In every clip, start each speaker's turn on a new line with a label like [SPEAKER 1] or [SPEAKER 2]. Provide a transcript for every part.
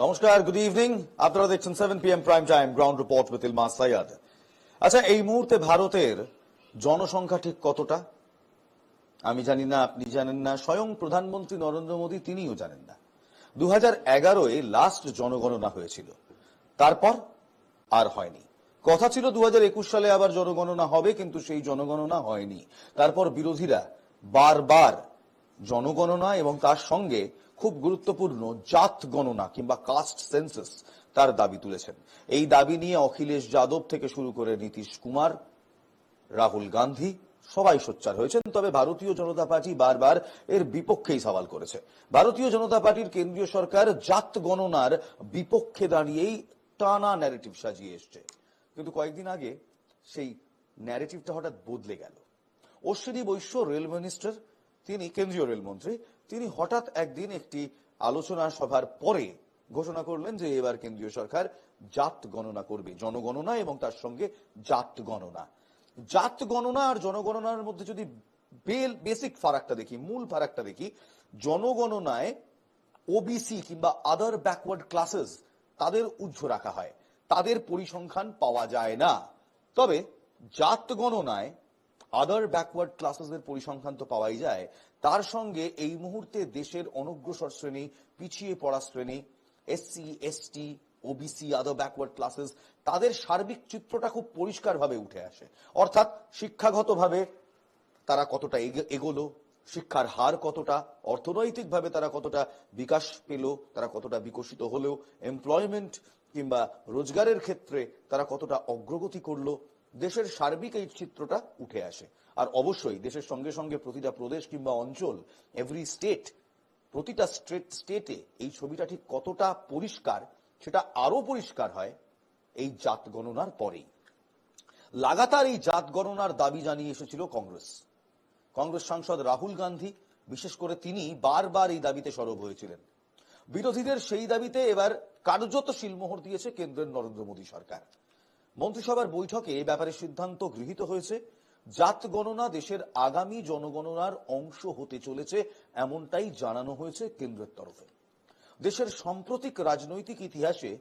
[SPEAKER 1] নমস্কার, good evening. আপনারা দেখছেন 7 PM prime time ground report with Ilmas Syed. আচ্ছা, এই মুহূর্তে ভারতের জনসংখ্যা ঠিক কতটা আমি জানি না, আপনি জানেন না, স্বয়ং প্রধানমন্ত্রী নরেন্দ্র মোদী তিনিও জানেন না। 2011-এ লাস্ট জনগণনা হয়েছিল, তারপর আর হয়নি। কথা ছিল 2021 সালে আবার জনগণনা হবে, কিন্তু সেই জনগণনা হয়নি। তারপর বিরোধীরা বারবার জনগণনা এবং তার সঙ্গে খুব গুরুত্বপূর্ণ জাত গণনা কিংবা কাস্ট সেন্সাস তার দাবি তুলেছেন। এই দাবি নিয়ে অখিলেশ যাদব থেকে শুরু করে নীতিশ কুমার, রাহুল গান্ধী সবাই সোচ্চার হয়েছেন। তবে ভারতীয় জনতা পার্টি বারবার এর বিপক্ষেই সওয়াল করেছে। ভারতীয় জনতা পার্টির কেন্দ্রীয় সরকার জাত গণনার বিপক্ষে দাঁড়িয়েই টানা ন্যারেটিভ সাজিয়ে এসছে, কিন্তু কয়েকদিন আগে সেই ন্যারেটিভটা হঠাৎ বদলে গেল। অশ্বিনী বৈশ্য রেল মিনিস্টার, তিনি কেন্দ্রীয় রেলমন্ত্রী, তিনি হঠাৎ একদিন একটি আলোচনা সভার পরে ঘোষণা করলেন যে এবার কেন্দ্রীয় সরকার জাত গণনা করবে, জনগণনা এবং তার সঙ্গে জাত গণনা। জাত গণনা আর জনগণনার মধ্যে যদি বেসিক ফারাকটা দেখি, মূল ফারাকটা দেখি, জনগণনায় ওবিসি কিংবা আদার ব্যাকওয়ার্ড ক্লাসেস তাদের উজ্জ্ব রাখা হয়, তাদের পরিসংখ্যান পাওয়া যায় না। তবে জাত গণনায় আদার ব্যাকওয়ার্ড ক্লাসেসের পরিসংখ্যান তো পাওয়াই যায়, তার সঙ্গে এই মুহূর্তে দেশের অনগ্রসর শ্রেণী, পিছিয়ে পড়া শ্রেণী, এসসি, এসটি, ওবিসি, আদার ব্যাকওয়ার্ড ক্লাসেস, তাদের সার্বিক চিত্রটা খুব পরিষ্কারভাবে উঠে আসে। অর্থাৎ শিক্ষাগতভাবে তারা কতটা এগোলো, শিক্ষার হার কতটা, অর্থনৈতিকভাবে তারা কতটা বিকাশ পেল, তারা কতটা বিকশিত হলেও, এমপ্লয়মেন্ট কিংবা রোজগারের ক্ষেত্রে তারা কতটা অগ্রগতি করলো, দেশের সার্বিক এই চিত্রটা উঠে আসে। আর অবশ্যই দেশের সঙ্গে সঙ্গে প্রতিটা প্রদেশ কিংবা অঞ্চল, এভরি স্টেট, প্রতিটা স্টেটে এই ছবিটা ঠিক কতটা পরিষ্কার, সেটা আরো পরিষ্কার হয় এই জাত গণনার পরেই। লাগাতার এই জাত গণনার দাবি জানিয়ে এসেছিল কংগ্রেস সাংসদ রাহুল গান্ধী, বিশেষ করে তিনি বারবার এই দাবিতে সরব হয়েছিলেন। বিরোধীদের সেই দাবিতে এবার কার্যত শিলমোহর দিয়েছে কেন্দ্রের নরেন্দ্র মোদী সরকার। মন্ত্রিসভার বৈঠকে এ ব্যাপারে সিদ্ধান্ত গৃহীত হয়েছে। জাত গণনা দেশের আগামী জনগণনার অংশ হতে চলেছে, এমনটাই জানানো হয়েছে কেন্দ্রের তরফে। দেশের সাম্প্রতিক রাজনৈতিক ইতিহাসে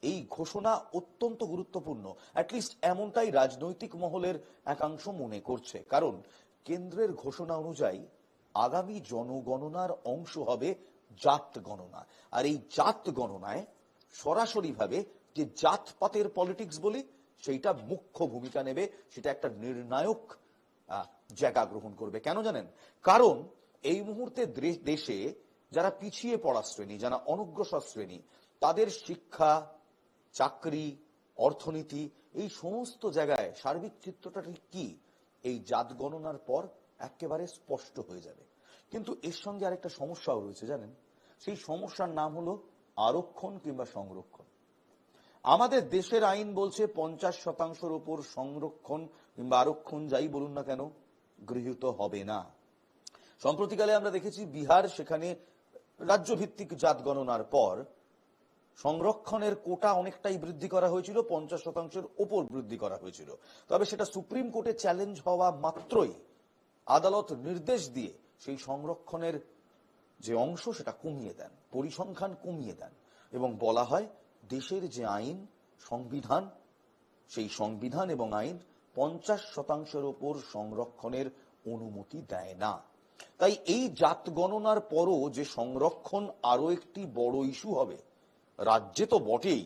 [SPEAKER 1] এই ঘোষণা অত্যন্ত গুরুত্বপূর্ণ, অ্যাটলিস্ট এমনটাই রাজনৈতিক মহলের একাংশ মনে করছে। কারণ কেন্দ্রের ঘোষণা অনুযায়ী আগামী জনগণনার অংশ হবে জাত গণনা। আর এই জাত গণনায় সরাসরিভাবে যে জাতপাতের পলিটিক্স বলি, সেইটা মুখ্য ভূমিকা নেবে, সেটা একটা নির্ণায়ক জায়গা গ্রহণ করবে। কেন জানেন? কারণ এই মুহূর্তে দেশে যারা পিছিয়ে পড়া শ্রেণী, যারা অনগ্রসর শ্রেণী, তাদের শিক্ষা, চাকরি, অর্থনীতি, এই সমস্ত জায়গায় সার্বিক চিত্রটা ঠিক কি, এই জাত গণনার পর একেবারে স্পষ্ট হয়ে যাবে। কিন্তু এর সঙ্গে আরেকটা সমস্যাও রয়েছে, জানেন? সেই সমস্যার নাম হলো আরক্ষণ কিংবা সংরক্ষণ। আমাদের দেশের আইন বলছে 50% উপর সংরক্ষণ কিংবা আরক্ষণ, যাই বলুন না কেন, গৃহীত হবে না। সম্প্রতিকালে আমরা দেখেছি বিহার, সেখানে রাজ্যভিত্তিক জাত গণনার পর সংরক্ষণের কোটা অনেকটাই বৃদ্ধি করা হয়েছিল, 50%-এর উপর বৃদ্ধি করা হয়েছিল। তবে সেটা সুপ্রিম কোর্টে চ্যালেঞ্জ হওয়া মাত্রই আদালত নির্দেশ দিয়ে সেই সংরক্ষণের যে অংশ সেটা কমিয়ে দেন, পরিসংখ্যান কমিয়ে দেন, এবং বলা হয় দেশের যে আইন, সংবিধান, সেই সংবিধান এবং আইন 50%-এর উপর সংরক্ষণের অনুমতি দেয় না। তাই এই জাত গণনার পরও যে সংরক্ষণ আরো একটি বড় ইস্যু হবে, রাজ্যে তো বটেই,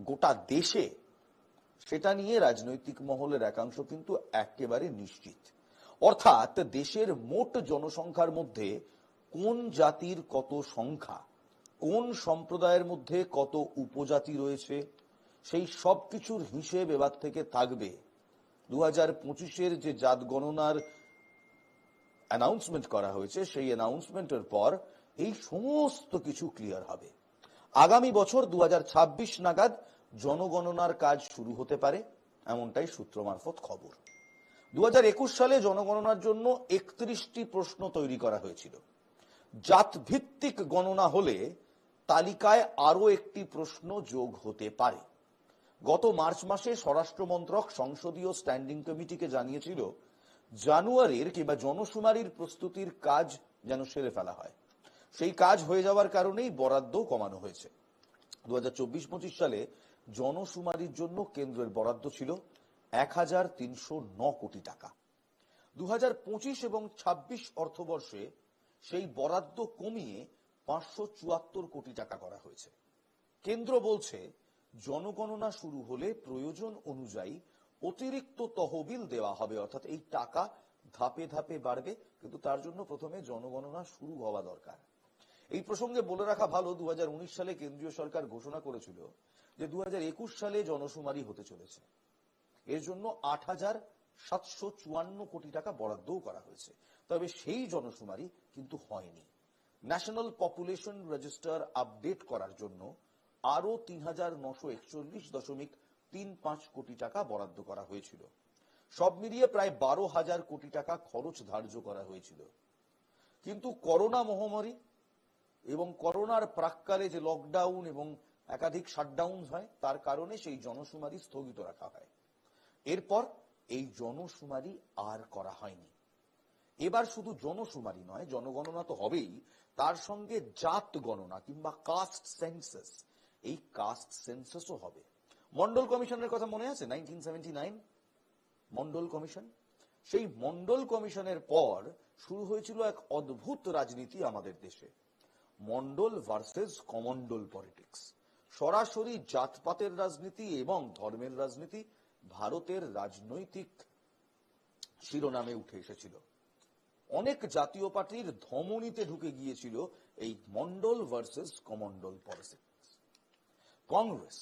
[SPEAKER 1] গোটা দেশে, সেটা নিয়ে রাজনৈতিক মহলের একাংশ কিন্তু একেবারে নিশ্চিত। অর্থাৎ দেশের মোট জনসংখ্যার মধ্যে কোন জাতির কত সংখ্যা, কোন সম্প্রদায়ের মধ্যে কত উপজাতি রয়েছে, সেই সব কিছুর হিসেব এবার থেকে থাকবে। 2025-এর যে জাত গণনার অ্যানাউন্সমেন্ট করা হয়েছে, সেই অ্যানাউন্সমেন্টের পর এই সমস্ত কিছু ক্লিয়ার হবে। আগামী বছর 2026 নাগাদ জনগণনার কাজ শুরু হতে পারে, এমনটাই সূত্র মারফত খবর। 2021 সালে জনগণনার জন্য 31টি প্রশ্ন তৈরি করা হয়েছিল। জাত ভিত্তিক গণনা হলে তালিকায় আরো একটি প্রশ্ন যোগ হতে পারে। গত মার্চ মাসে স্বরাষ্ট্র মন্ত্রক সংসদীয় স্ট্যান্ডিং কমিটিকে জানিয়েছিল জানুয়ারির কিংবা জনশুমারির প্রস্তুতির কাজ যেন সেরে ফেলা হয়। সেই কাজ হয়ে যাওয়ার কারণেই বরাদ্দ কমানো হয়েছে। 2024-25 সালে জনশুমারির জন্য কেন্দ্রের বরাদ্দ ছিল 1309 কোটি টাকা। 2025 এবং 26 অর্থবর্ষে সেই বরাদ্দ কমিয়ে 574 কোটি টাকা করা হয়েছে। কেন্দ্র বলছে জনগণনা শুরু হলে প্রয়োজন অনুযায়ী অতিরিক্ত তহবিল দেওয়া হবে, অর্থাৎ এই টাকা ধাপে ধাপে বাড়বে, কিন্তু তার জন্য প্রথমে জনগণনা শুরু হওয়া দরকার। এই প্রসঙ্গে বলে রাখা ভালো, 2019 সালে কেন্দ্রীয় সরকার ঘোষণা করেছিল যে 2021 সালে জনশুমারি হতে চলেছে। এর জন্য 8,754 কোটি টাকা বরাদ্দও করা হয়েছে, তবে সেই জনশুমারি কিন্তু হয়নি। ন্যাশনাল পপুলেশন রেজিস্টার আপডেট করার জন্য আরো 3,941.35 কোটি টাকা বরাদ্দ করা হয়েছিল। সব মিলিয়ে প্রায় 12,000 কোটি টাকা খরচ ধার্য করা হয়েছিল। কিন্তু করোনা মহামারী এবং করোনার প্রাক্কালে যে লকডাউন এবং একাধিক শাটডাউন হয়, তার কারণে সেই জনশুমারি স্থগিত রাখা হয়। এরপর এই জনশুমারি আর করা হয়নি। এবার শুধু জনশুমারি নয়, জনগণনা তো হবেই, তার সঙ্গে জাত গণনা কিংবা কাস্ট সেন্সাস, এই কাস্ট সেন্সাসও হবে। মন্ডল কমিশনের কথা মনে আছে? 1979 মন্ডল কমিশন। সেই মন্ডল কমিশনের পর শুরু হয়েছিল এক অদ্ভুত রাজনীতি আমাদের দেশে, মন্ডল ভার্সেস কমন্ডল পলিটিক্স। সরাসরি জাতপাতের রাজনীতি এবং ধর্মের রাজনীতি ভারতের রাজনৈতিক শিরোনামে উঠে এসেছিল। অনেক জাতীয় পার্টির ধমনীতে ঢুকে গিয়েছিল এই মন্ডল ভার্সেস কমন্ডল পলিটিক্স। কংগ্রেস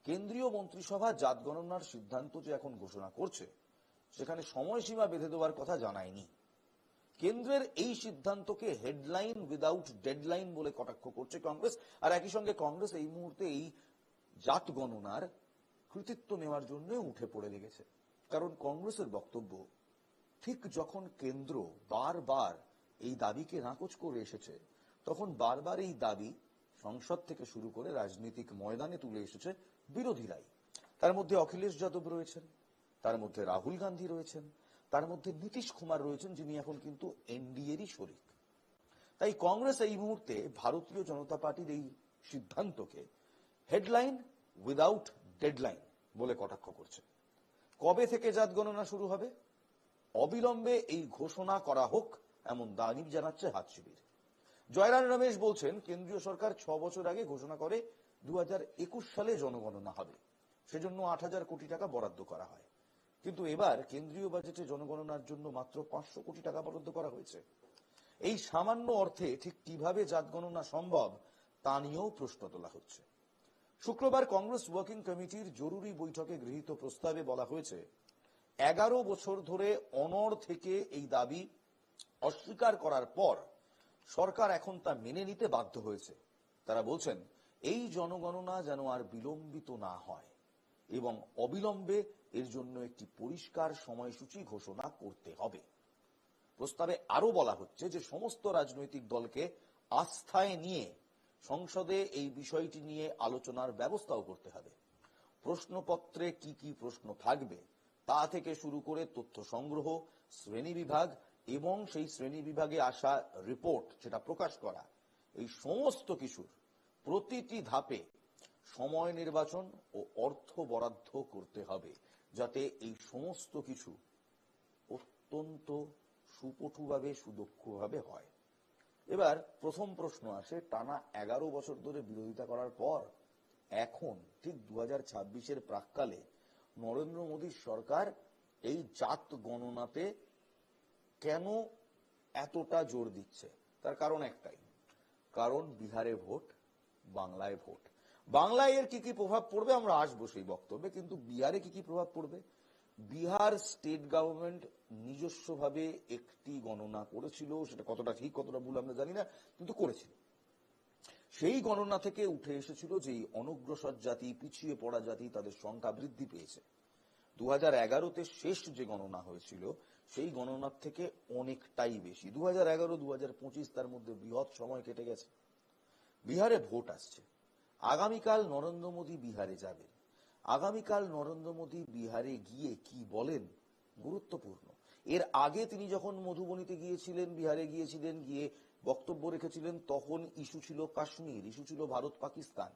[SPEAKER 1] কেন্দ্রীয় মন্ত্রিসভা জাত গণনার সিদ্ধান্ত যে এখন ঘোষণা করছে, সেখানে সময়সীমা বেঁধে দেওয়ার কথা জানায়নি। কেন্দ্রের এই সিদ্ধান্তকে হেডলাইন উইদাউট ডেডলাইন বলে কটাক্ষ করছে কংগ্রেস। আর একই সঙ্গে কংগ্রেস এই মুহূর্তে এই জাত গণনার কৃতিত্ব নেওয়ার জন্য উঠে পড়ে লেগেছে। কারণ কংগ্রেসের বক্তব্য, ঠিক যখন কেন্দ্র বারবার এই দাবিকে নাকচ করে এসেছে, তখন বারবার এই দাবি সংসদ থেকে শুরু করে রাজনৈতিক ময়দানে তুলে এসেছে বিরোধীরাই। তার মধ্যে অখিলেশ যাদব রয়েছেন, তার মধ্যে রাহুল গান্ধী রয়েছেন, তার মধ্যে নীতিশ কুমার রয়েছেন, যিনি এখন কিন্তু এনডিএরই শরিক। তাই কংগ্রেস এই মুহূর্তে ভারতীয় জনতা পার্টির এই সিদ্ধান্তকে হেডলাইন উইদাউট ডেডলাইন বলে কটাক্ষ করছে। কবে থেকে জাত গণনা শুরু হবে? অবিলম্বে এই ঘোষণা করা হোক, এমন দাবি জানাচ্ছে হাত শিবির। জয়রাম রমেশ বলছেন, কেন্দ্রীয় সরকার 6 বছর আগে ঘোষণা করে 2021 সালে জনগণনা হবে, সেজন্য 8,000 কোটি টাকা বরাদ্দ করা হয়। কিন্তু এবার কেন্দ্রীয় বাজেটে জনগণনার জন্য মাত্র 500 কোটি টাকা বরাদ্দ করা হয়েছে। এই সামান্য অর্থে ঠিক কিভাবে জাত গণনা সম্ভব, তা নিয়েও প্রশ্ন তোলা হচ্ছে। শুক্রবার কংগ্রেস ওয়ার্কিং কমিটির জরুরি বৈঠকে গৃহীত প্রস্তাবে বলা হয়েছে, 11 বছর ধরে অনড় থেকে এই দাবি অস্বীকার করার পর সরকার এখন তা মেনে নিতে বাধ্য হয়েছে। তারা বলছেন, এই জনগণনা যেন আর বিলম্বিত না হয় এবং অবিলম্বে এর জন্য একটি পরিষ্কার সময়সূচি ঘোষণা করতে হবে। প্রস্তাবে আরো বলা হচ্ছে যে সমস্ত রাজনৈতিক দলকে আস্থায় নিয়ে সংসদে এই বিষয়টি নিয়ে আলোচনার ব্যবস্থাও করতে হবে। প্রশ্নপত্রে কি কি প্রশ্ন থাকবে তা থেকে শুরু করে তথ্য সংগ্রহ, শ্রেণীবিভাগ এবং সেই শ্রেণীবিভাগে আসা রিপোর্ট সেটা প্রকাশ করা, এই সমস্ত কিছুর প্রতিটি ধাপে সময় নির্বাচন ও অর্থ বরাদ্দ করতে হবে, যাতে এই সমস্ত কিছু অত্যন্ত সুপঠুভাবে সুদক্ষভাবে হয়। এবার প্রথম প্রশ্ন আসে, টানা 11 বছর ধরে বিরোধিতা করার পর এখন ঠিক 2026-এর প্রাক্কালে নরেন্দ্র মোদীর সরকার এই জাত গণনাতে কেন এতটা জোর দিচ্ছে? তার কারণ একটাই, কারণ বিহারে ভোট, বাংলায় ভোট। বাংলায় এর কি কি প্রভাব পড়বে আমরা আসবো সেই বক্তব্যে, কিন্তু বিহারে কি কি প্রভাব পড়বে? বিহার স্টেট গভর্নমেন্ট নিজস্বভাবে একটি গণনা করেছিল, সেটা কতটা ঠিক কতটা ভুল আমরা জানি না, কিন্তু করেছিল। সেই গণনা থেকে উঠে এসেছিল যে অনগ্রসর জাতি, পিছিয়ে পড়া জাতি, তাদের সংখ্যা বৃদ্ধি পেয়েছে। 2011-তে শেষ যে গণনা হয়েছিল সেই গণনার থেকে অনেকটাই বেশি। 2011-2025 তার মধ্যে বৃহৎ সময় কেটে গেছে। বিহারে ভোট আসছে, আগামীকাল নরেন্দ্র মোদী বিহারে যাবেন। আগামীকাল নরেন্দ্র মোদী বিহারে গিয়ে কি বলেন গুরুত্বপূর্ণ। এর আগে তিনি যখন মধুবনীতে গিয়েছিলেন, বিহারে গিয়েছিলেন, গিয়ে বক্তব্য রেখেছিলেন, তখন ইস্যু ছিল কাশ্মীর, ইস্যু ছিল ভারত পাকিস্তান।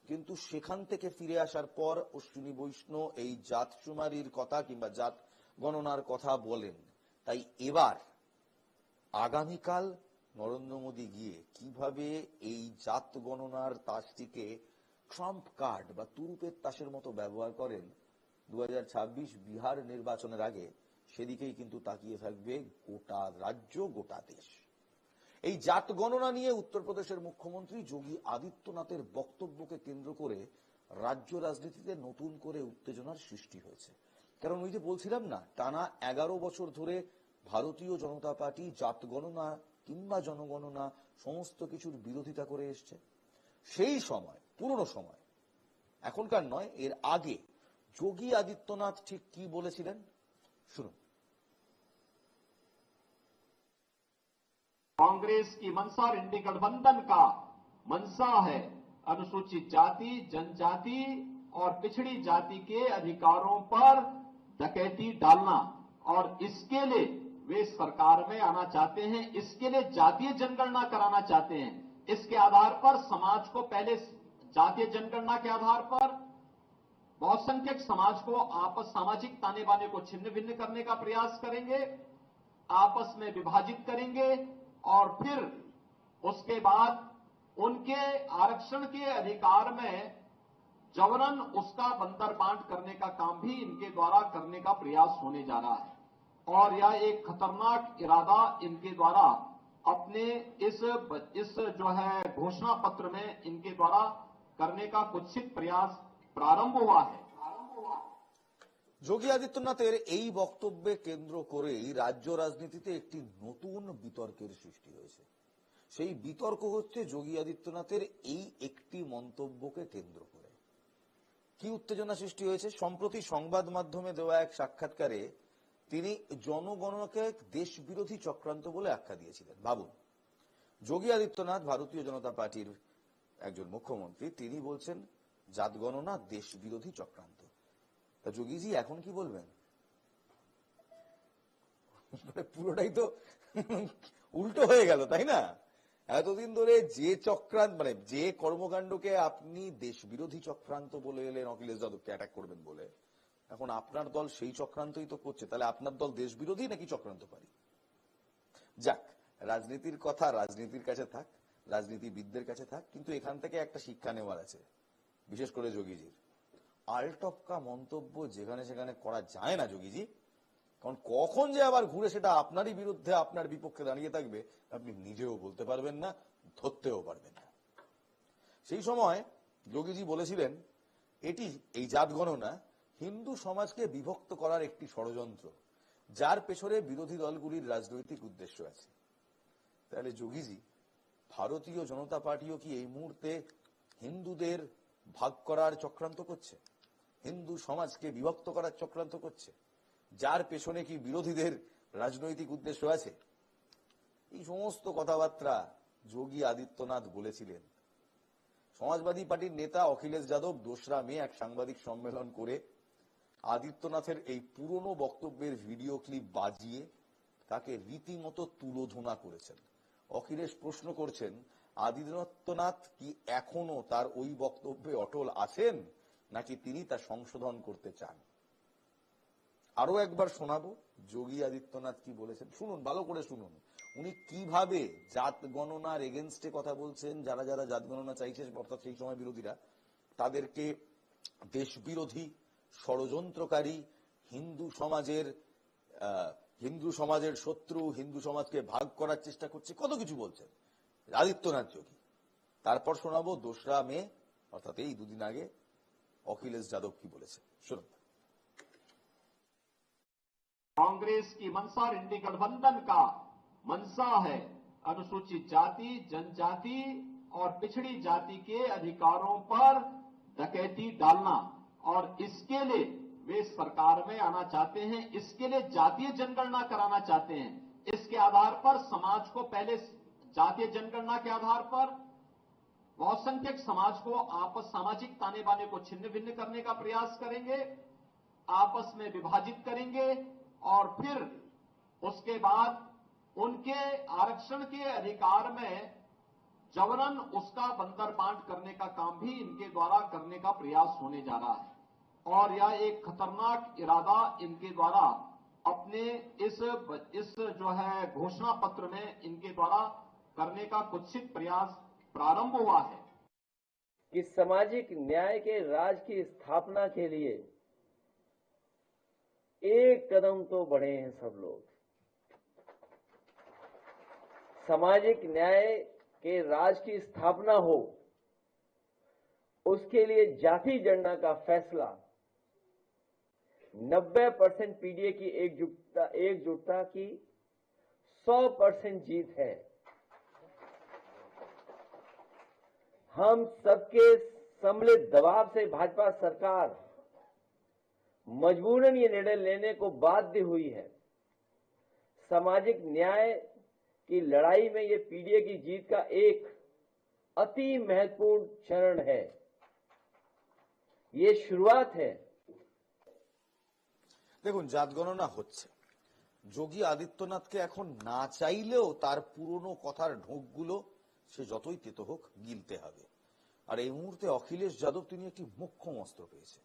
[SPEAKER 1] কিন্তু সেখান থেকে ফিরে আসার পর অশ্বিনী বৈষ্ণব এই জাত সুমারির কথা কিংবা জাত গণনার কথা বলেন। তাই এবার আগামীকাল নরেন্দ্র মোদী গিয়ে কিভাবে এই জাত গণনার তাসটিকে ট্রাম্প কার্ড বা তুরুপের তাসের মতো ব্যবহার করেন 2026 বিহার নির্বাচনের আগে, সেদিকেই কিন্তু তাকিয়ে থাকবে গোটা রাজ্য, গোটা দেশ। এই জাত গণনা নিয়ে উত্তরপ্রদেশের মুখ্যমন্ত্রী যোগী আদিত্যনাথের বক্তব্যকে কেন্দ্র করে রাজ্য রাজনীতিতে নতুন করে উত্তেজনার সৃষ্টি হয়েছে। কারণ ওই যে বলছিলাম না, টানা 11 বছর ধরে ভারতীয় জনতা পার্টি জাত গণনা কিংবা জনগণনা সমস্ত কিছুর বিরোধিতা করে এসছে। সেই সময়, পুরনো সময়, এখনকার নয়, এর আগে যোগী আদিত্যনাথ ঠিক কি বলেছিলেন শুনুন।
[SPEAKER 2] कांग्रेस की मंशा और इंडी गठबंधन का मंशा है अनुसूचित जाति, जनजाति और पिछड़ी जाति के अधिकारों पर डकैती डालना, और इसके लिए वे सरकार में आना चाहते हैं। इसके लिए जातीय जनगणना कराना चाहते हैं। इसके आधार पर समाज को पहले जातीय जनगणना के आधार पर बहुसंख्यक समाज को आपस सामाजिक ताने बाने को छिन्न भिन्न करने का प्रयास करेंगे, आपस में विभाजित करेंगे, और फिर उसके बाद उनके आरक्षण के अधिकार में जबरन उसका बंदर बांट करने का काम भी इनके द्वारा करने का प्रयास होने जा रहा है। और यह एक खतरनाक इरादा इनके द्वारा अपने इस जो है घोषणा पत्र में इनके द्वारा करने का कुत्सित प्रयास प्रारंभ हुआ है।
[SPEAKER 1] যোগী আদিত্যনাথের এই বক্তব্যে কেন্দ্র করেই রাজ্য রাজনীতিতে একটি নতুন বিতর্কের সৃষ্টি হয়েছে। সেই বিতর্ক হচ্ছে যোগী আদিত্যনাথের এই একটি মন্তব্যকে কেন্দ্র করে। কি উত্তেজনা সৃষ্টি হয়েছে? সম্প্রতি সংবাদ মাধ্যমে দেওয়া এক সাক্ষাৎকারে তিনি জনগণনাকে দেশ বিরোধী চক্রান্ত বলে আখ্যা দিয়েছিলেন। ভাবুন, যোগী আদিত্যনাথ ভারতীয় জনতা পার্টির একজন মুখ্যমন্ত্রী, তিনি বলছেন জাত গণনা দেশ বিরোধী চক্রান্ত। তা যোগীজি এখন কি বলবেন? পুরোটাই তো উল্টো হয়ে গেল, তাই না? এতদিন ধরে যে চক্রান্ত, মানে যে কর্মকাণ্ডকে আপনি দেশ বিরোধী চক্রান্ত বলে এলেন অখিলেশ যাদবকে অ্যাটাক করবেন বলে, এখন আপনার দল সেই চক্রান্তই তো করছে। তাহলে আপনার দল দেশ বিরোধী নাকি চক্রান্তকারী? যাক, রাজনীতির কথা রাজনীতির কাছে থাক, রাজনীতিবিদদের কাছে থাক, কিন্তু এখান থেকে একটা শিক্ষা নেওয়ার আছে, বিশেষ করে যোগীজির। আলটপকা মন্তব্য যেখানে সেখানে করা যায় না যোগীজি, কারণ কখন যে আবার ঘুরে সেটা আপনারই বিরুদ্ধে, আপনার বিপক্ষে দাঁড়িয়ে থাকবে আপনি নিজেও বলতে পারবেন না, ধরতেও পারবেন না। সেই সময় যোগীজি বলেছিলেন এই জাত গণনা হিন্দু সমাজকে বিভক্ত করার একটি ষড়যন্ত্র, যার পেছনে বিরোধী দলগুলির রাজনৈতিক উদ্দেশ্য আছে। তাহলে যোগীজি, ভারতীয় জনতা পার্টিও কি এই মুহূর্তে হিন্দুদের ভাগ করার চক্রান্ত করছে, হিন্দু সমাজকে বিভক্ত করার চক্রান্ত করছে, যার পেছনে কি বিরোধীদের রাজনৈতিক উদ্দেশ্য আছে? এই সমস্ত কথাবার্তা যোগী আদিত্যনাথ বলেছিলেন। সমাজবাদী পার্টির নেতা অখিলেশ যাদব 2রা মে এক সাংবাদিক সম্মেলন করে আদিত্যনাথের এই পুরনো বক্তব্যের ভিডিও ক্লিপ বাজিয়ে তাকে রীতিমতো তুলোধনা করেছেন। অখিলেশ প্রশ্ন করছেন, আদিত্যনাথ কি এখনো তার ওই বক্তব্যে অটল আছেন, নাকি তিনি তা সংশোধন করতে চান? আরো একবার শোনাবো যোগী আদিত্যনাথ কি বলেছেন, শুনুন, ভালো করে শুনুন। উনি কিভাবে জাত গণনার এগেনস্টে কথা বলছেন। যারা যারা জাত গণনা চাইছে, অর্থাৎ সেই সময় বিরোধীরা, তাদেরকে দেশ বিরোধী, ষড়যন্ত্রকারী, হিন্দু সমাজের শত্রু, হিন্দু সমাজকে ভাগ করার চেষ্টা করছে, কত কিছু বলছেন আদিত্যনাথ যোগী। তারপর শোনাবো 2রা মে, অর্থাৎ এই দুদিন আগে অখিলেশ যাদব কি বলেছে, শুনুন।
[SPEAKER 2] कांग्रेस की मंशा और इंडी गठबंधन का मंशा है अनुसूचित जाति, जनजाति और पिछड़ी जाति के अधिकारों पर डकैती डालना, और इसके लिए वे सरकार में आना चाहते हैं। इसके लिए जातीय जनगणना कराना चाहते हैं। इसके आधार पर समाज को पहले जातीय जनगणना के आधार पर बहुसंख्यक समाज को आपस सामाजिक ताने बाने को छिन्न भिन्न करने का प्रयास करेंगे, आपस में विभाजित करेंगे, और फिर उसके बाद उनके आरक्षण के अधिकार में जबरन उसका बंदरबांट करने का काम भी इनके द्वारा करने का प्रयास होने जा रहा है और यह एक खतरनाक इरादा इनके द्वारा अपने इस जो है घोषणा पत्र में इनके द्वारा करने का कुत्सित प्रयास प्रारंभ हुआ है
[SPEAKER 3] कि सामाजिक न्याय के राज की स्थापना के लिए एक कदम तो बढ़े हैं सब लोग। सामाजिक न्याय के राज की स्थापना हो, उसके लिए जाति गणना का फैसला 90% पीडीए की एकजुटता की 100% जीत है। हम सबके सम्मिलित दबाव से भाजपा सरकार मजबूरन ये निर्णय लेने को बाध्य हुई है। सामाजिक न्याय की लड़ाई में ये पीडीए की जीत का एक अति महत्वपूर्ण चरण है। ये शुरुआत है।
[SPEAKER 1] দেখুন, জাত গণনা হচ্ছে, যোগী আদিত্যনাথকে এখন না চাইলেও তার পুরনো কথার ঢোকগুলো সে যতই তেতো হোক গিলতে হবে। আর এই মুহূর্তে অখিলেশ যাদব তিনি একটি মোক্ষম অস্ত্র পেয়েছে।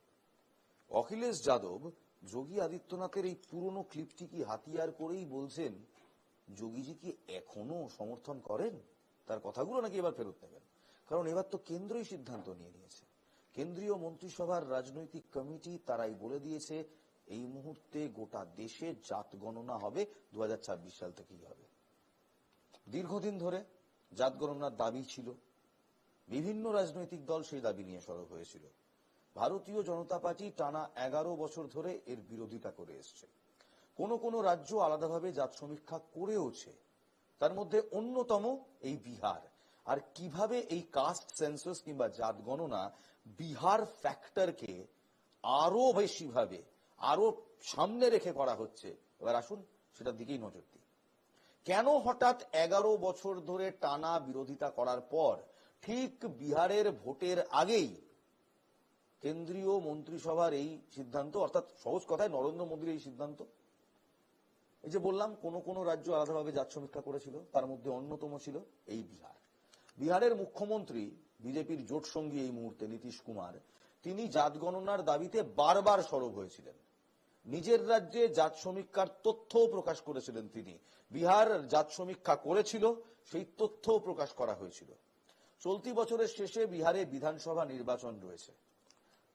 [SPEAKER 1] অখিলেশ যাদব যোগী আদিত্যনাথের এই পুরনো ক্লিপটি কি হাতিয়ার করেই বলছেন যোগীজি কি এখনো সমর্থন করেন, তার কথাগুলো নাকি এবার ফেরত নেবেন। কারণ এবার তো কেন্দ্রই সিদ্ধান্ত নিয়ে নিয়েছে। কেন্দ্রীয় মন্ত্রিসভার রাজনৈতিক কমিটি তারাই বলে দিয়েছে এই মুহূর্তে গোটা দেশে জাত গণনা হবে 2026 সাল থেকেই হবে। দীর্ঘদিন ধরে জাত গণনার দাবি ছিল, বিভিন্ন রাজনৈতিক দল সেই দাবি নিয়ে সরব হয়েছিল। ভারতীয় জনতা পার্টি টানা 11 বছর ধরে এর বিরোধিতা করে এসছে। কোন রাজ্য আলাদাভাবে জাত সমীক্ষা করেওছে, তার মধ্যে অন্যতম এই বিহার। আর কিভাবে এই কাস্ট সেন্সাস কিংবা জাত গণনা বিহার ফ্যাক্টরকে আরো বেশি ভাবে আরো সামনে রেখে করা হচ্ছে, এবার আসুন সেটার দিকেই নজর দিই। কেন হঠাৎ 11 বছর ধরে টানা বিরোধিতা করার পর ঠিক বিহারের ভোটের আগেই কেন্দ্রীয় মন্ত্রিসভার এই সিদ্ধান্ত, অর্থাৎ সহজ কথায় নরেন্দ্র মোদীর এই সিদ্ধান্ত? এই যে বললাম কোন রাজ্য আলাদাভাবে জাত সমীক্ষা করেছিল, তার মধ্যে অন্যতম ছিল এই বিহার। বিহারের মুখ্যমন্ত্রী বিজেপির জোট সঙ্গী এই মুহূর্তে নীতিশ কুমার, তিনি জাত গণনার দাবিতে বারবার সরব হয়েছিলেন। নিজের রাজ্যে জাত সমীক্ষার তথ্যও প্রকাশ করেছিলেন তিনি। বিহার জাত সমীক্ষা করেছিল, সেই তথ্যও প্রকাশ করা হয়েছিল। চলতি বছরের শেষে বিহারে বিধানসভা নির্বাচন রয়েছে।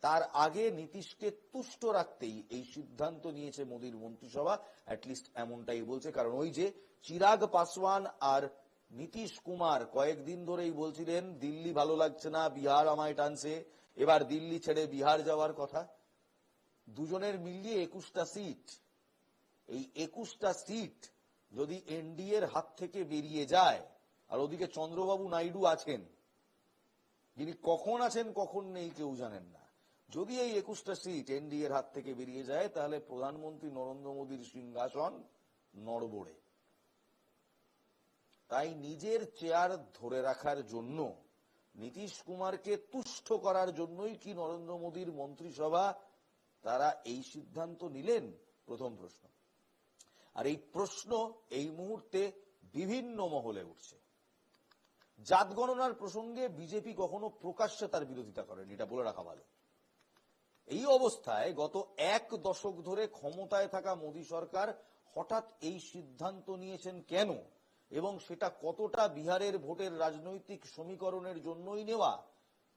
[SPEAKER 1] তার আগে নীতিশকে তুষ্ট রাখতেই এই সিদ্ধান্ত নিয়েছে মোদীর মন্ত্রিসভা, অ্যাটলিস্ট এমনটাই বলছে। কারণ ওই যে চিরাগ পাসওয়ান আর নীতিশ কুমার কয়েকদিন ধরেই বলছিলেন দিল্লি ভালো লাগছে না, বিহার আমায় টানছে, এবার দিল্লি ছেড়ে বিহার যাওয়ার কথা। দুজনের মিলিয়ে 21টা সিট। এই 21টা সিট যদি এনডিএর হাত থেকে বেরিয়ে যায়, আর ওদিকে চন্দ্রবাবু নাইডু আছেন, যিনি কখন আছেন কখন নেই কেউ জানেন না, যদি এই 21টা সিট এনডিএর হাত থেকে বেরিয়ে যায় তাহলে প্রধানমন্ত্রী নরেন্দ্র মোদীর সিংহাসন নড়বড়ে। তাই নিজের চেয়ার ধরে রাখার জন্য, নীতিশ কুমারকে তুষ্ট করার জন্যই কি নরেন্দ্র মোদীর মন্ত্রিসভা তারা এই সিদ্ধান্ত নিলেন? প্রথম প্রশ্ন। আর এই প্রশ্ন এই মুহূর্তে বিভিন্ন মহলে উঠছে। জাত গণনার প্রসঙ্গে বিজেপি কখনো প্রকাশ্যে তার বিরোধিতা করেনি, এটা বলে রাখা ভালো। এই অবস্থায় গত 1 দশক ধরে ক্ষমতায় থাকা মোদী সরকার হঠাৎ এই সিদ্ধান্ত নিয়েছেন কেন, এবং সেটা কতটা বিহারের ভোটের রাজনৈতিক সমীকরণের জন্যই নেওয়া,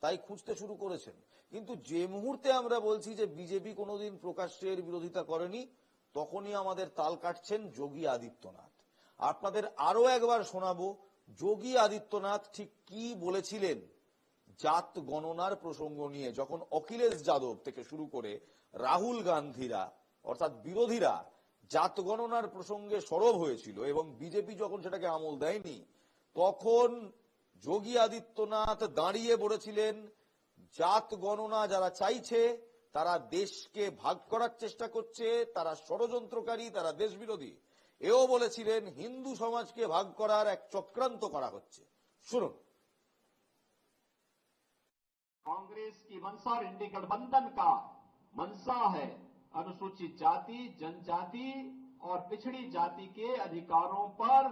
[SPEAKER 1] তাই খুঁজতে শুরু করেছেন। কিন্তু যে মুহূর্তে আমরা বলছি যে বিজেপি কোনোদিন প্রকাশ্যে এর বিরোধিতা করেনি, তখনই আমাদের তাল কাটছেন যোগী আদিত্যনাথ। আপনাদের আরো একবার শোনাবো যোগী আদিত্যনাথ ঠিক কি বলেছিলেন জাত গণনার প্রসঙ্গ নিয়ে, যখন অখিলেশ যাদব থেকে শুরু করে রাহুল গান্ধীরা অর্থাৎ বিরোধীরা জাত গণনার প্রসঙ্গে সরব হয়েছিল এবং বিজেপি যখন সেটাকে আমল দেয়নি, তখন যোগী আদিত্যনাথ দাঁড়িয়ে বলেছিলেন জাত গণনা যারা চাইছে তারা দেশকে ভাগ করার চেষ্টা করছে, তারা ষড়যন্ত্রকারী, তারা দেশ বিরোধী। এও বলেছিলেন হিন্দু সমাজকে ভাগ করার এক চক্রান্ত করা হচ্ছে। শুনুন।
[SPEAKER 2] कांग्रेस की मंशा और इंडी गठबंधन का मंशा है अनुसूचित जाति, जनजाति और पिछड़ी जाति के अधिकारों पर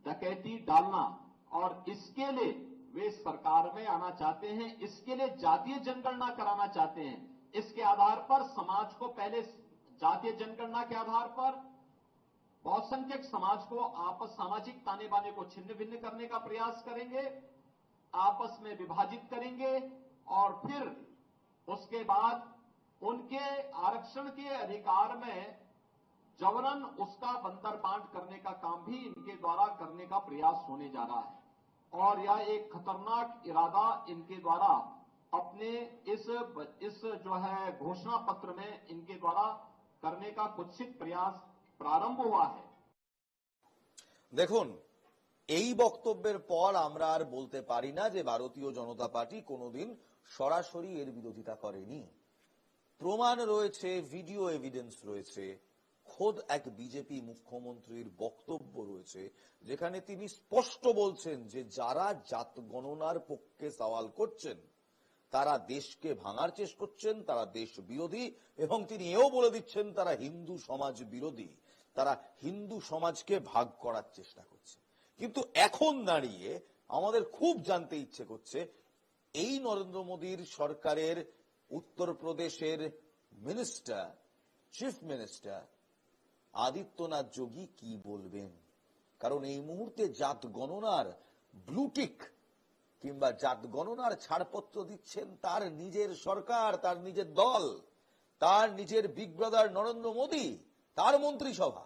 [SPEAKER 2] डकैती डालना, और इसके लिए वे सरकार में आना चाहते हैं, इसके लिए जातीय जनगणना कराना चाहते हैं। इसके आधार पर समाज को पहले जातीय जनगणना के आधार पर बहुसंख्यक समाज को आपस सामाजिक ताने बाने को छिन्न भिन्न करने का प्रयास करेंगे, आपस में विभाजित करेंगे और फिर उसके बाद उनके आरक्षण के अधिकार में जबरन उसका बंतर बांट करने का काम भी इनके द्वारा करने का प्रयास होने जा रहा है। और यह एक खतरनाक इरादा इनके द्वारा अपने इस जो है घोषणा पत्र में इनके द्वारा करने का कुत्सित प्रयास प्रारंभ हुआ है।
[SPEAKER 1] দেখুন, এই বক্তব্যের পর আমরা আর বলতে পারি না যে ভারতীয় জনতা পার্টি কোনোদিন সরাসরি এর বিরোধিতা করেনি। প্রমাণ রয়েছে, ভিডিও এভিডেন্স রয়েছে, খোদ এক বিজেপি মুখ্যমন্ত্রীর বক্তব্য রয়েছে যেখানে তিনি স্পষ্ট বলছেন যে যারা জাত গণনার পক্ষে সওয়াল করছেন তারা দেশকে ভাঙার চেষ্টা করছেন, তারা দেশ বিরোধী, এবং তিনি এও বলে দিচ্ছেন তারা হিন্দু সমাজ বিরোধী, তারা হিন্দু সমাজকে ভাগ করার চেষ্টা করছে। কিন্তু এখন দাঁড়িয়ে আমাদের খুব জানতে ইচ্ছে করছে এই নরেন্দ্র মোদীর সরকারের উত্তরপ্রদেশের মিনিস্টার, চিফ মিনিস্টার আদিত্যনাথ যোগী কি বলবেন। কারণ এই মুহূর্তে জাত গণনার ব্লুটিক কিংবা জাত গণনার ছাড়পত্র দিচ্ছেন তার নিজের সরকার, তার নিজের দল, তার নিজের বিগ ব্রাদার নরেন্দ্র মোদী, তার মন্ত্রিসভা।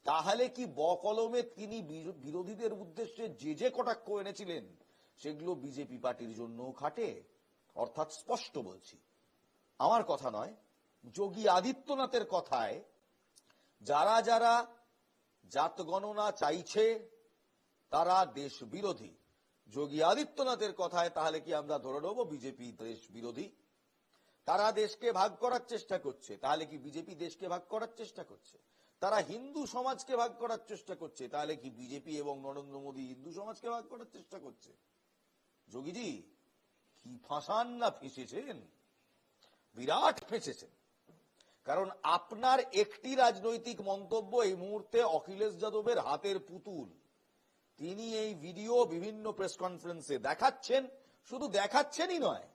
[SPEAKER 1] তাহলে কি বকলমে তিনি বিরোধীদের উদ্দেশ্যে যে কটাক্ষ এনেছিলেন সেগুলো বিজেপি পার্টির জন্য খাটে? অর্থাৎ স্পষ্ট বলছি, আমার কথা নয়, যোগী আদিত্যনাথের কথায় যারা যারা জাত গণনা চাইছে তারা দেশ বিরোধী। যোগী আদিত্যনাথের কথায় তাহলে কি আমরা ধরে নেব বিজেপি দেশ বিরোধী? তারা দেশকে ভাগ করার চেষ্টা করছে, তাহলে কি বিজেপি দেশকে ভাগ করার চেষ্টা করছে? তারা হিন্দু সমাজকে ভাগ করার চেষ্টা করছে, তাহলে কি বিজেপি এবং নরেন্দ্র মোদী হিন্দু সমাজকে ভাগ করার চেষ্টা করছে? যোগীজি কি ফাঁসান না ফেঁসেছেন, বিরাট ফেঁসেছেন। কারণ আপনার একটি রাজনৈতিক মন্তব্য এই মুহূর্তে অখিলেশ যাদবের হাতের পুতুল। তিনি এই ভিডিও বিভিন্ন প্রেস কনফারেন্সে দেখাচ্ছেন, শুধু দেখাচ্ছেনই নয়,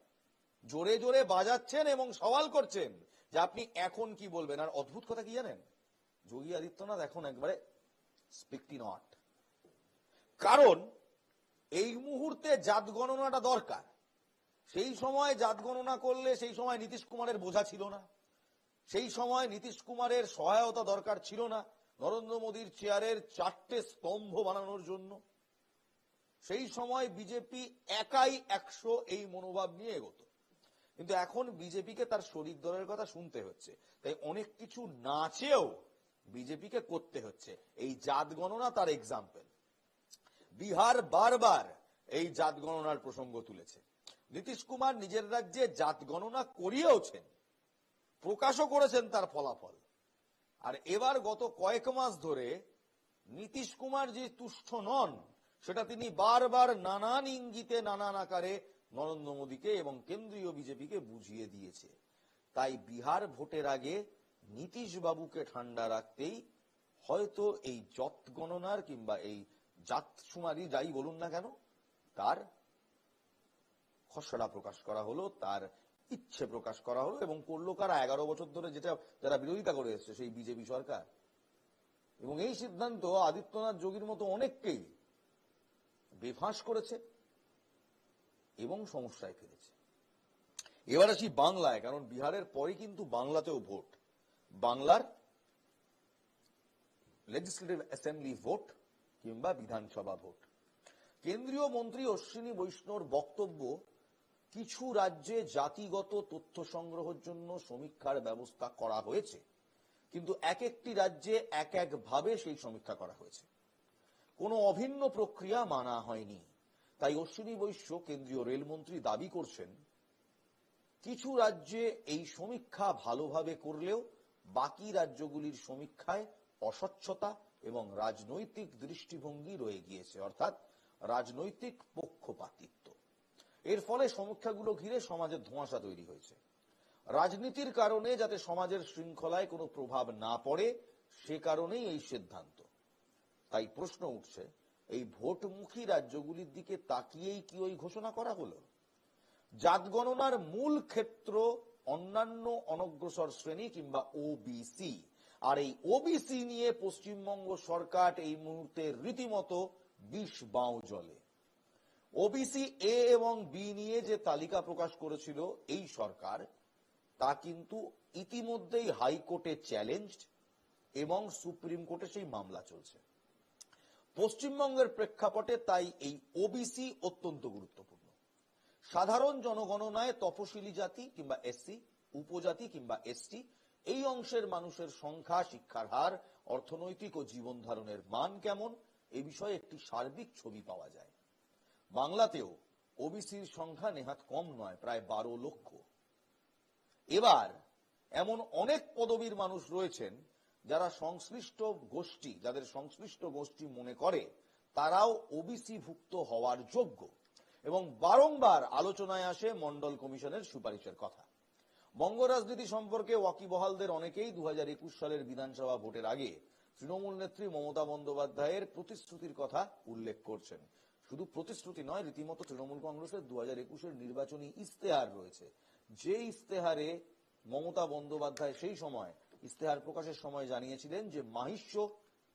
[SPEAKER 1] জোরে জোরে বাজাচ্ছেন এবং সওয়াল করছেন যে আপনি এখন কি বলবেন। আর অদ্ভুত কথা কি জানেন, যোগী আদিত্যনাথ এখন একবারে স্পিকটি নট। কারণ এই মুহূর্তে জাত গণনাটা দরকার। সেই সময় জাত গণনা করলে সেই সময় নীতিশ কুমারের বোঝা ছিল না, সেই সময় নীতিশ কুমারের সহায়তা দরকার ছিল না নরেন্দ্র মোদীর চেয়ারের 4টে স্তম্ভ বানানোর জন্য। সেই সময় বিজেপি একাই 100 এই মনোভাব নিয়ে এগোত। কিন্তু এখন বিজেপিকে তার শরিক দলের কথা শুনতে হচ্ছে, তাই অনেক কিছু না চেয়েও বিজেপিকে করতে হচ্ছে। এই জাত গণনা তার এক্সাম্পল। বিহার বারবার এই জাত গণনার প্রসঙ্গ তুলেছে। নীতিশ কুমার নিজের রাজ্যে জাত গণনা করিয়েওছেন, প্রকাশও করেছেন তার ফলাফল। আর এবার গত কয়েক মাস ধরে নীতিশ কুমার যে তুষ্ট নন সেটা তিনি বারবার নানান ইঙ্গিতে নানান আকারে নরেন্দ্র মোদীকে এবং কেন্দ্রীয় বিজেপিকে বুঝিয়ে দিয়েছে। তাই বিহার ভোটের আগে নীতিশ বাবুকে ঠান্ডা রাখতেই হয়তো এই জাত গণনার কিংবা এই জাত শুমারি যাই বলুন না কেন তার খসড়া প্রকাশ করা হলো, তার ইচ্ছে প্রকাশ করা হলো। এবং করলো কারা? 11 বছর ধরে যারা বিরোধিতা করে এসছে সেই বিজেপি সরকার। এবং এই সিদ্ধান্ত আদিত্যনাথ যোগীর মতো অনেককেই বেফাঁস করেছে এবং সমস্যায় ফেলেছে। এবার আসি বাংলায়, কারণ বিহারের পরে কিন্তু বাংলাতেও ভোট। বাংলার লেজিসলেটিভ অ্যাসেম্বলি ভোট কিংবা বিধানসভা ভোট। কেন্দ্রীয় মন্ত্রী অশ্বিনী বৈষ্ণবর বক্তব্য, কিছু রাজ্যে জাতিগত তথ্য সংগ্রহের জন্য সমীক্ষার ব্যবস্থা করা হয়েছে, কিন্তু এক একটি রাজ্যে এক একভাবে সেই সমীক্ষা করা হয়েছে, কোনো অভিন্ন প্রক্রিয়া মানা হয়নি। তাই অশ্বিনী বৈশ্য কেন্দ্রীয় রেলমন্ত্রী দাবি করছেন কিছু রাজ্যে এই সমীক্ষা ভালোভাবে করলেও বাকি রাজ্যগুলির সমীক্ষায় অস্বচ্ছতা এবং রাজনৈতিক দৃষ্টিভঙ্গি রয়ে গিয়েছে, অর্থাৎ রাজনৈতিক পক্ষপাতিত্ব। এর ফলে সমীক্ষাগুলো ঘিরে সমাজের ধোঁয়াশা তৈরি হয়েছে। রাজনীতির কারণে যাতে সমাজের শৃঙ্খলায় কোনো প্রভাব না পড়ে সে কারণেই এই সিদ্ধান্ত। তাই প্রশ্ন উঠছে এই ভোটমুখী রাজ্যগুলির দিকে তাকিয়েই কি ওই ঘোষণা করা হলো? জাত গণনার মূল ক্ষেত্র অন্যান্য অনগ্রসর শ্রেণী কিংবা ওবিসি, আর এই ওবিসি নিয়ে পশ্চিমবঙ্গ সরকার এই মুহূর্তে রীতিমতো বিষ বাও জলে। ওবিসি এ এবং বি নিয়ে যে তালিকা প্রকাশ করেছিল এই সরকার, তা কিন্তু ইতিমধ্যেই হাইকোর্টে চ্যালেঞ্জড এবং সুপ্রিম কোর্টে সেই মামলা চলছে। পশ্চিমবঙ্গের প্রেক্ষাপটে তাই এই ওবিসি অত্যন্ত গুরুত্বপূর্ণ। সাধারণ জনগণনায় তফসিলি জাতি কিংবা এসসি, উপজাতি কিংবা এসটি এই অংশের মানুষের সংখ্যা, শিক্ষার হার, অর্থনৈতিক ও জীবন ধারণের মান কেমন, এ বিষয়ে একটি সার্বিক ছবি পাওয়া যায়। বাংলাতেও ওবিসির সংখ্যা নেহাত কম নয়, প্রায় 12 লক্ষ। এবার এমন অনেক পদবীর মানুষ রয়েছেন যারা সংশ্লিষ্ট গোষ্ঠী, যাদের সংশ্লিষ্ট গোষ্ঠী মনে করে তারাও ওবিসি ভুক্ত হওয়ার যোগ্য, এবং বারংবার আলোচনায় আসে মন্ডল কমিশনের সুপারিশের কথা। বঙ্গ রাজনীতি সম্পর্কে ওয়াকিবহালদের অনেকেই 2021 সালের বিধানসভা ভোটের আগে তৃণমূল নেত্রী মমতা বন্দ্যোপাধ্যায়ের প্রতিশ্রুতির কথা উল্লেখ করছেন। শুধু প্রতিশ্রুতি নয়, রীতিমতো তৃণমূল কংগ্রেসের 2021-এর নির্বাচনী ইস্তেহার রয়েছে, যে ইস্তেহারে মমতা বন্দ্যোপাধ্যায় সেই সময় ইস্তেহার প্রকাশের সময় জানিয়েছিলেন যে মাহিষ্য,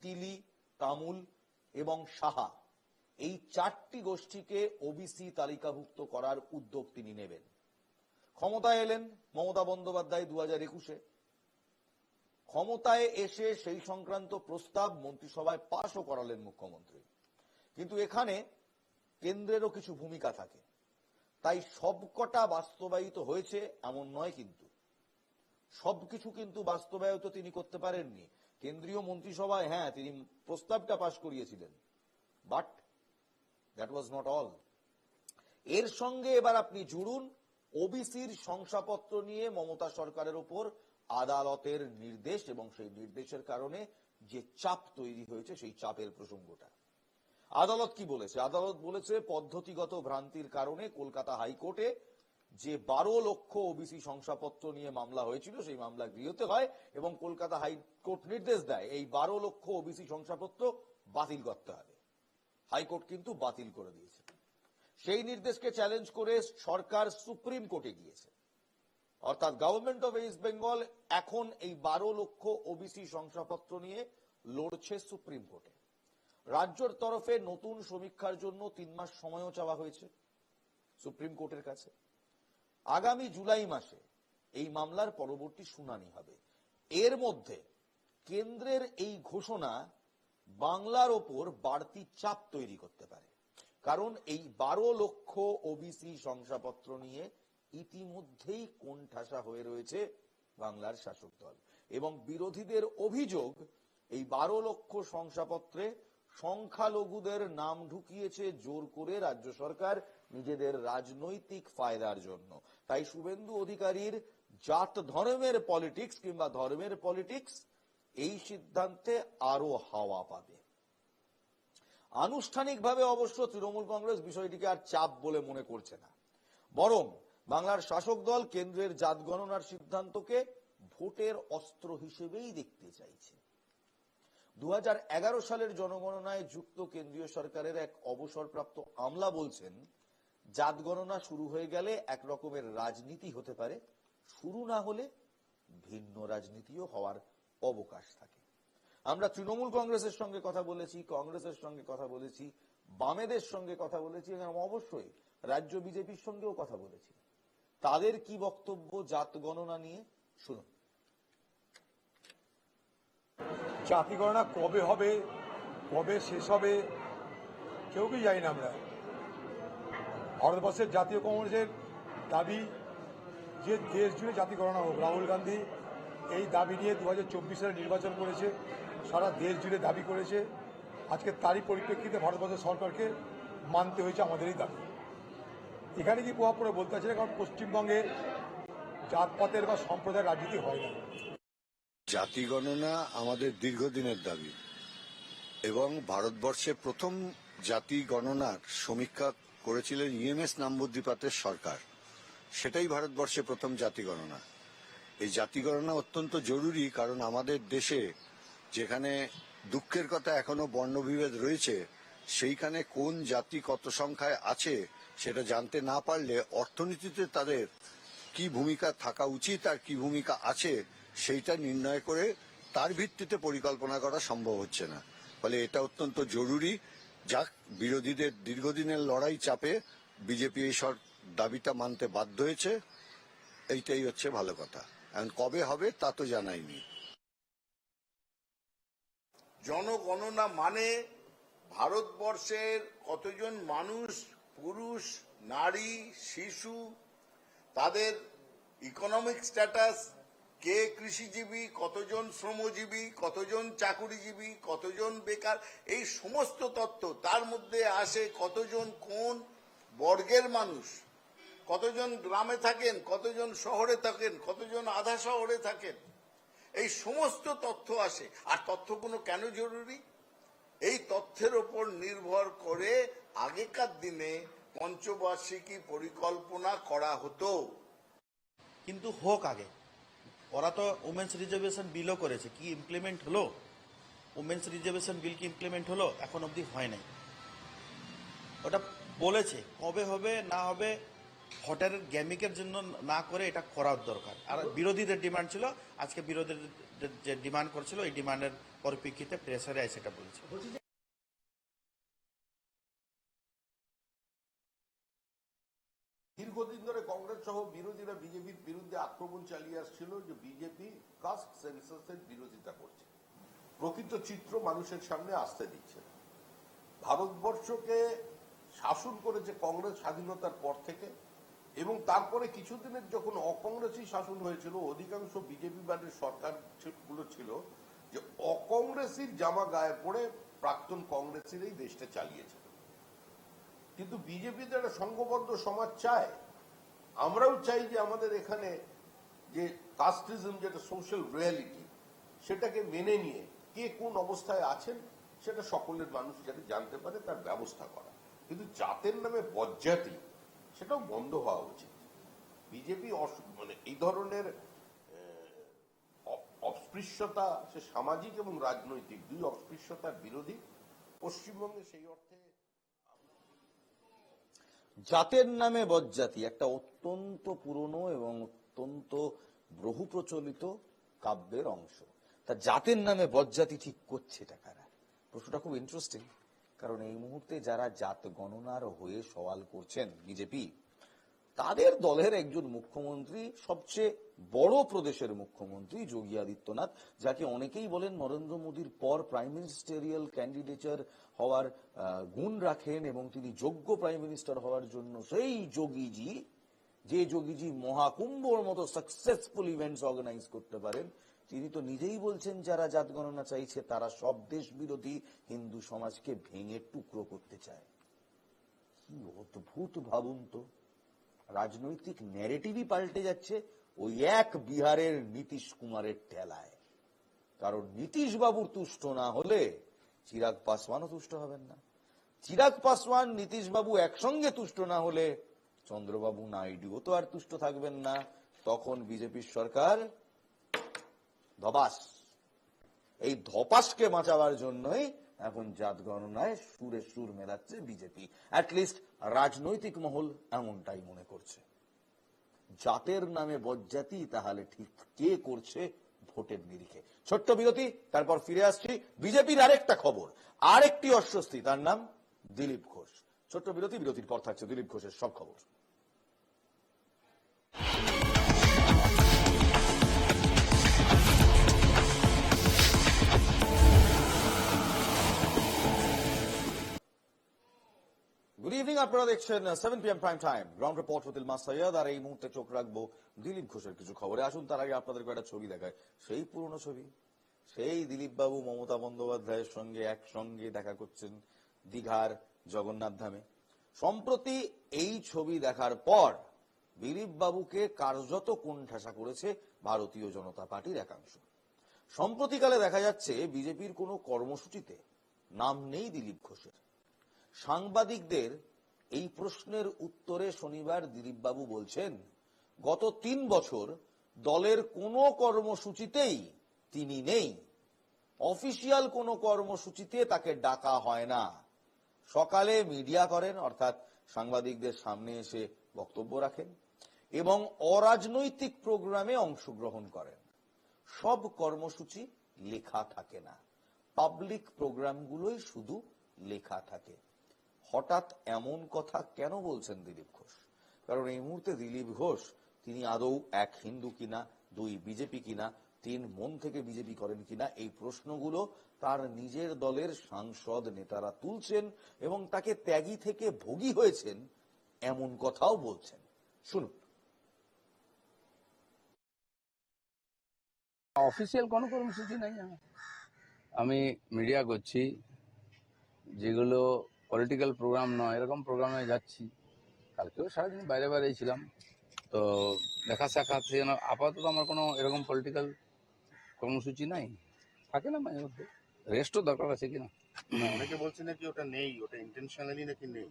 [SPEAKER 1] তিলি, তামুল এবং সাহা এই 4টি গোষ্ঠীকে ওবিসি তালিকাভুক্ত করার উদ্যোগ তিনি নেবেন। ক্ষমতায় এলেন মমতা বন্দ্যোপাধ্যায় 2021-এ। ক্ষমতায় এসে সেই সংক্রান্ত প্রস্তাব মন্ত্রিসভায় পাশও করালেন মুখ্যমন্ত্রী। কিন্তু এখানে কেন্দ্রেরও কিছু ভূমিকা থাকে, তাই সবকটা বাস্তবায়িত হয়েছে এমন নয়, কিন্তু সবকিছু কিন্তু বাস্তবায়িত তিনি করতে পারেননি। কেন্দ্রীয় মন্ত্রিসভায় হ্যাঁ তিনি প্রস্তাবটা পাশ করিয়েছিলেন, but that was not all. এর সঙ্গে এবার আপনি জুড়ুন ওবিসির শংসাপত্র নিয়ে মমতা সরকারের উপর আদালতের নির্দেশ, এবং সেই নির্দেশের কারণে যে চাপ তৈরি হয়েছে সেই চাপের প্রসঙ্গটা। আদালত কি বলেছে? আদালত বলেছে পদ্ধতিগত ভ্রান্তির কারণে কলকাতা হাইকোর্টে যে 12 লক্ষ ওবিসি শংসাপত্র নিয়ে মামলা হয়েছিল সেই মামলা গৃহীত হয়, এবং কলকাতা হাইকোর্ট নির্দেশ দেয় এই 12 লক্ষ ওবিসি শংসাপত্র বাতিল করতে হবে। হাইকোর্ট কিন্তু বাতিল করে দিয়েছে। সেই নির্দেশকে চ্যালেঞ্জ করে সরকার সুপ্রিম কোর্টে গিয়েছে, অর্থাৎ গভর্নমেন্ট অফ ওয়েস্ট বেঙ্গল এখন এই 12 লক্ষ ওবিসি শংসাপত্র নিয়ে লড়ছে সুপ্রিম কোর্টে। রাজ্যের তরফে নতুন সমীক্ষার জন্য 3 মাস সময়ও চাওয়া হয়েছে সুপ্রিম কোর্টের কাছে। আগামী জুলাই মাসে এই মামলার পরবর্তী শুনানি হবে। এর মধ্যে কেন্দ্রের এই ঘোষণা বাংলার ওপর বাড়তি চাপ তৈরি করতে পারে, কারণ এই 12 লক্ষ ওবিসি শংসাপত্র নিয়ে ইতিমধ্যেই কোণঠাসা হয়ে রয়েছে বাংলার শাসক দল, এবং বিরোধীদের অভিযোগ এই 12 লক্ষ শংসাপত্রে সংখ্যালঘুদের নাম ঢুকিয়েছে জোর করে রাজ্য সরকার নিজেদের রাজনৈতিক ফায়দার জন্য। তাই শুভেন্দু অধিকারীর জাত ধর্মের পলিটিক্স কিংবা ধর্মের পলিটিক্স এই সিদ্ধান্তে আরো হাওয়া পাবে। আনুষ্ঠানিকভাবে অবশ্য তৃণমূল কংগ্রেস বিষয়টিকে আর চাপ বলে মনে করছে না, বরং বাংলার শাসক দল কেন্দ্রের জাত গণনার সিদ্ধান্তকে ভোটের অস্ত্র হিসেবেই দেখতে চাইছে। 2011 সালের জনগণনায় যুক্ত কেন্দ্রীয় সরকারের এক অবসরপ্রাপ্ত আমলা বলছেন, জাত গণনা শুরু হয়ে গেলে এক রকমের রাজনীতি হতে পারে, শুরু না হলে ভিন্ন রাজনীতিও হওয়ার অবকাশ থাকে। আমরা তৃণমূল কংগ্রেসের সঙ্গে কথা বলেছি, কংগ্রেসের সঙ্গে কথা বলেছি, বামেদের সঙ্গে কথা বলেছি, এবং অবশ্যই রাজ্য বিজেপির সঙ্গেও কথা বলেছি। তাদের কি বক্তব্য জাত গণনা নিয়ে শুনুন।
[SPEAKER 4] জাতি গণনা কবে হবে, কবে শেষ হবে, কেউ কি জানি না। আমরা ভারতবর্ষের জাতীয় কংগ্রেসের দাবি যে দেশ জুড়ে জাতি গণনা হোক। রাহুল গান্ধী এই দাবি নিয়ে 2024 সালে নির্বাচন করেছে, সারা দেশ জুড়ে দাবি করেছে। আজকে তারই পরিপ্রেক্ষিতে ভারতবর্ষের সরকারকে মানতে হয়েছে আমাদেরই দাবি। এখানে কি প্রভাব পড়ে বলতে চাচ্ছি না, কারণ পশ্চিমবঙ্গে জাতপাতের বা সম্প্রদায়ের রাজনীতি হয় না।
[SPEAKER 5] জাতি গণনা আমাদের দীর্ঘদিনের দাবি, এবং ভারতবর্ষে প্রথম জাতি গণনার সমীক্ষা করেছিলেন ইএমএস নাম্বুদ্দিপাতের সরকার। সেটাই ভারতবর্ষে প্রথম জাতি গণনা। এই জাতি গণনা অত্যন্ত জরুরি, কারণ আমাদের দেশে যেখানে দুঃখের কথা এখনো বর্ণবিভেদ রয়েছে, সেইখানে কোন জাতি কত সংখ্যায় আছে সেটা জানতে না পারলে অর্থনীতিতে তাদের কি ভূমিকা থাকা উচিত আর কি ভূমিকা আছে সেইটা নির্ণয় করে তার ভিত্তিতে পরিকল্পনা করা সম্ভব হচ্ছে না। ফলে এটা অত্যন্ত জরুরি। যাক, বিরোধীদের দীর্ঘদিনের লড়াই চাপে বিজেপি এই দাবিটা মানতে বাধ্য হয়েছে, এইটাই হচ্ছে ভালো কথা। এখন কবে হবে তা তো জানাইনি।
[SPEAKER 6] জনগণনা মানে ভারতবর্ষের কতজন মানুষ, পুরুষ, নারী, শিশু, তাদের ইকোনমিক স্ট্যাটাস, কে কৃষিজীবী, কতজন শ্রমজীবী, কতজন চাকুরিজীবী, কতজন বেকার, এই সমস্ত তথ্য। তার মধ্যে আসে কতজন কোন বর্গের মানুষ, কতজন গ্রামে থাকেন, কতজন শহরে থাকেন, কতজন আধা শহরে থাকেন, এই সমস্ত তথ্য আসে। আর তথ্যগুলো কেন জরুরি? এই তথ্যের ওপর নির্ভর করে আগেকার দিনে পঞ্চবার্ষিকী পরিকল্পনা করা হতো।
[SPEAKER 7] কিন্তু হোক আগে, ওরা তো উমেন্স রিজার্ভেশন বিলও করেছে, কি ইমপ্লিমেন্ট হলো? উমেন্স রিজার্ভেশন বিল কি ইমপ্লিমেন্ট হলো? এখন অবধি হয় নাই। ওটা বলেছে, কবে হবে না হবে ভোটের গ্যামিকের জন্য না করে এটা করার দরকার। আর বিরোধীদের ডিমান্ড ছিল, আজকে বিরোধীদের যে ডিমান্ড করছিল এই ডিমান্ডের পরিপ্রেক্ষিতে প্রেসারে সেটা বলেছে।
[SPEAKER 8] দীর্ঘদিন ধরে কংগ্রেস সহ বিরোধীরা বিজেপির বিরুদ্ধে আক্রমণ চালিয়ে আসছিল যে বিজেপি কাস্ট সেন্সাসের বিরোধিতা করছে, প্রকৃত চিত্র মানুষের সামনে আসতে দিচ্ছে। ভারতবর্ষকে শাসন করেছে কংগ্রেস স্বাধীনতার পর থেকে, এবং তারপরে কিছুদিনের যখন অকংগ্রেসী শাসন হয়েছিল, অধিকাংশ বিজেপি বাদের সরকার গুলো ছিল যে অকংগ্রেসীর জামা গায়ে পড়ে প্রাক্তন কংগ্রেসের এই দেশটা চালিয়েছে। কিন্তু বিজেপি একটা সংঘবদ্ধ সমাজ চায়, আমরাও চাই যে আমাদের এখানে যে কাস্টিজম, যেটা সোশ্যাল রিয়ালিটি, সেটাকে মেনে নিয়ে কে কোন অবস্থায় আছেন সেটা সকলের মানুষ যাতে জানতে পারে, তার ব্যবস্থা করা। কিন্তু জাতের নামে বজ্জাতি, সেটাও বন্ধ হওয়া উচিত। বিজেপি মানে এই ধরনের অস্পৃশ্যতা, সে সামাজিক এবং রাজনৈতিক দুই অস্পৃশ্যতার বিরোধী। পশ্চিমবঙ্গে সেই অর্থে
[SPEAKER 1] জাতের নামে বজ্জাতি একটা অত্যন্ত পুরনো এবং অত্যন্ত বহু প্রচলিত কাব্যের অংশ। তা জাতের নামে বজ্জাতি ঠিক করছে এটা কারা? প্রশ্নটা খুব ইন্টারেস্টিং, কারণ এই মুহূর্তে যারা জাত গণনার হয়ে সওয়াল করছেন বিজেপি, তাদের দলের একজন মুখ্যমন্ত্রী, সবচেয়ে বড় প্রদেশের মুখ্যমন্ত্রী যোগী আদিত্যনাথ, যাকে অনেকেই বলেন নরেন্দ্র মোদীর পর প্রাইম মিনিস্টেরিয়াল ক্যান্ডিডেটার হওয়ার গুণ রাখেন এবং তিনি যোগ্য প্রাইম মিনিস্টার হওয়ার জন্য সেই যোগীজি, যে যোগীজি মহাকুম্ভর মতো সাকসেসফুল ইভেন্টস অর্গানাইজ করতে পারেন, তিনি তো নিজেই বলছেন যারা জাত গণনা চাইছে তারা সব দেশ বিরোধী, হিন্দু সমাজকে ভেঙে টুকরো করতে চায়। কি অদ্ভুত ভাবুন তো, রাজনৈতিক ন্যারেটিভই পাল্টে যাচ্ছে ওই এক বিহারের নীতিশ কুমারের ঠেলায়। কারণ নীতিশ বাবুর তুষ্ট না হলে চিরাগ পাসওয়ানও তুষ্ট হবেন না, চিরাগ পাসওয়ান নীতিশ বাবু একসঙ্গে তুষ্ট না হলে চন্দ্রবাবু নাইডুও তো আর তুষ্ট থাকবেন না। তখন বিজেপির সরকার ধপাস। এই ধপাসকে বাঁচাবার জন্যই এখন জাত গণনায় সুরে সুর মেলাচ্ছে বিজেপি। অ্যাটলিস্ট রাজনৈতিক মহল এমনটাই মনে করছে। জাতের নামে বজ্জাতি তাহলে ঠিক কে করছে ভোটের নিরিখে? ছোট্ট বিরতি, তারপর ফিরে আসছি। বিজেপির আরেকটা খবর, আরেকটি অস্বস্তি, তার নাম দিলীপ ঘোষ। ছোট্ট বিরতি, বিরতির পর থাকছে দিলীপ ঘোষের সব খবর। গুড ইভিনিং, আপনারা দেখছেন 7 PM prime time, ground report with Ilmas Syed. আর এই মুহূর্তে চোখ রাখবো দিলীপ ঘোষের কিছু খবরে। আসুন তার আগে আপনাদেরকে একটা ছবি দেখায়, সেই পুরনো ছবি। সেই দিলীপ বাবু মমতা বন্দ্যোপাধ্যায়ের সঙ্গে একসঙ্গে দেখা করছেন দীঘার জগন্নাথ ধামে। সম্প্রতি এই ছবি দেখার পর দিলীপ বাবুকে কার্যত কোণঠাসা করেছে ভারতীয় জনতা পার্টির একাংশ। সম্প্রতিকালে দেখা যাচ্ছে বিজেপির কোনো কর্মসূচিতে নাম নেই দিলীপ ঘোষের। সাংবাদিকদের এই প্রশ্নের উত্তরে শনিবার দিলীপবাবু বলছেন, গত 3 বছর দলের কোনো কর্মসূচিতেই তিনি নেই, অফিসিয়াল কোনো কর্মসূচিতে তাকে ডাকা হয় না। সকালে মিডিয়া করেন, অর্থাৎ সাংবাদিকদের সামনে এসে বক্তব্য রাখেন এবং অরাজনৈতিক প্রোগ্রামে অংশগ্রহণ করেন। সব কর্মসূচি লেখা থাকে না, পাবলিক প্রোগ্রামগুলোই শুধু লেখা থাকে। হঠাৎ এমন কথা কেন বলছেন দিলীপ ঘোষ? কারণ এই মুহূর্তে দিলীপ ঘোষ তিনি আদৌ এক হিন্দু কিনা, দুই বিজেপি কিনা, তিন মন থেকে বিজেপি করেন কিনা, এই প্রশ্নগুলো তার নিজের দলের সাংসদ নেতারা তুলছেন এবং তাকে ত্যাগী থেকে ভোগী হয়েছেন এমন কথাও বলছেন। শুনুন।
[SPEAKER 9] অফিসিয়াল কোনো কর্মসূচি নাই। আমি মিডিয়া করছি, যেগুলো পলিটিক্যাল প্রোগ্রাম নয় এরকম প্রোগ্রামে যাচ্ছি। কালকেও সারাদিন বাইরে বাইরে ছিলাম, তো দেখা সাক্ষাৎ সেজন্য আপাতত আমার কোনো এরকম পলিটিক্যাল কর্মসূচি নাই, থাকে না মাঝে মধ্যে। রেস্টও দরকার আছে কিনা।
[SPEAKER 10] অনেকে বলছে নাকি ওটা নেই, ওটা ইন্টেনশনালি নাকি নেই।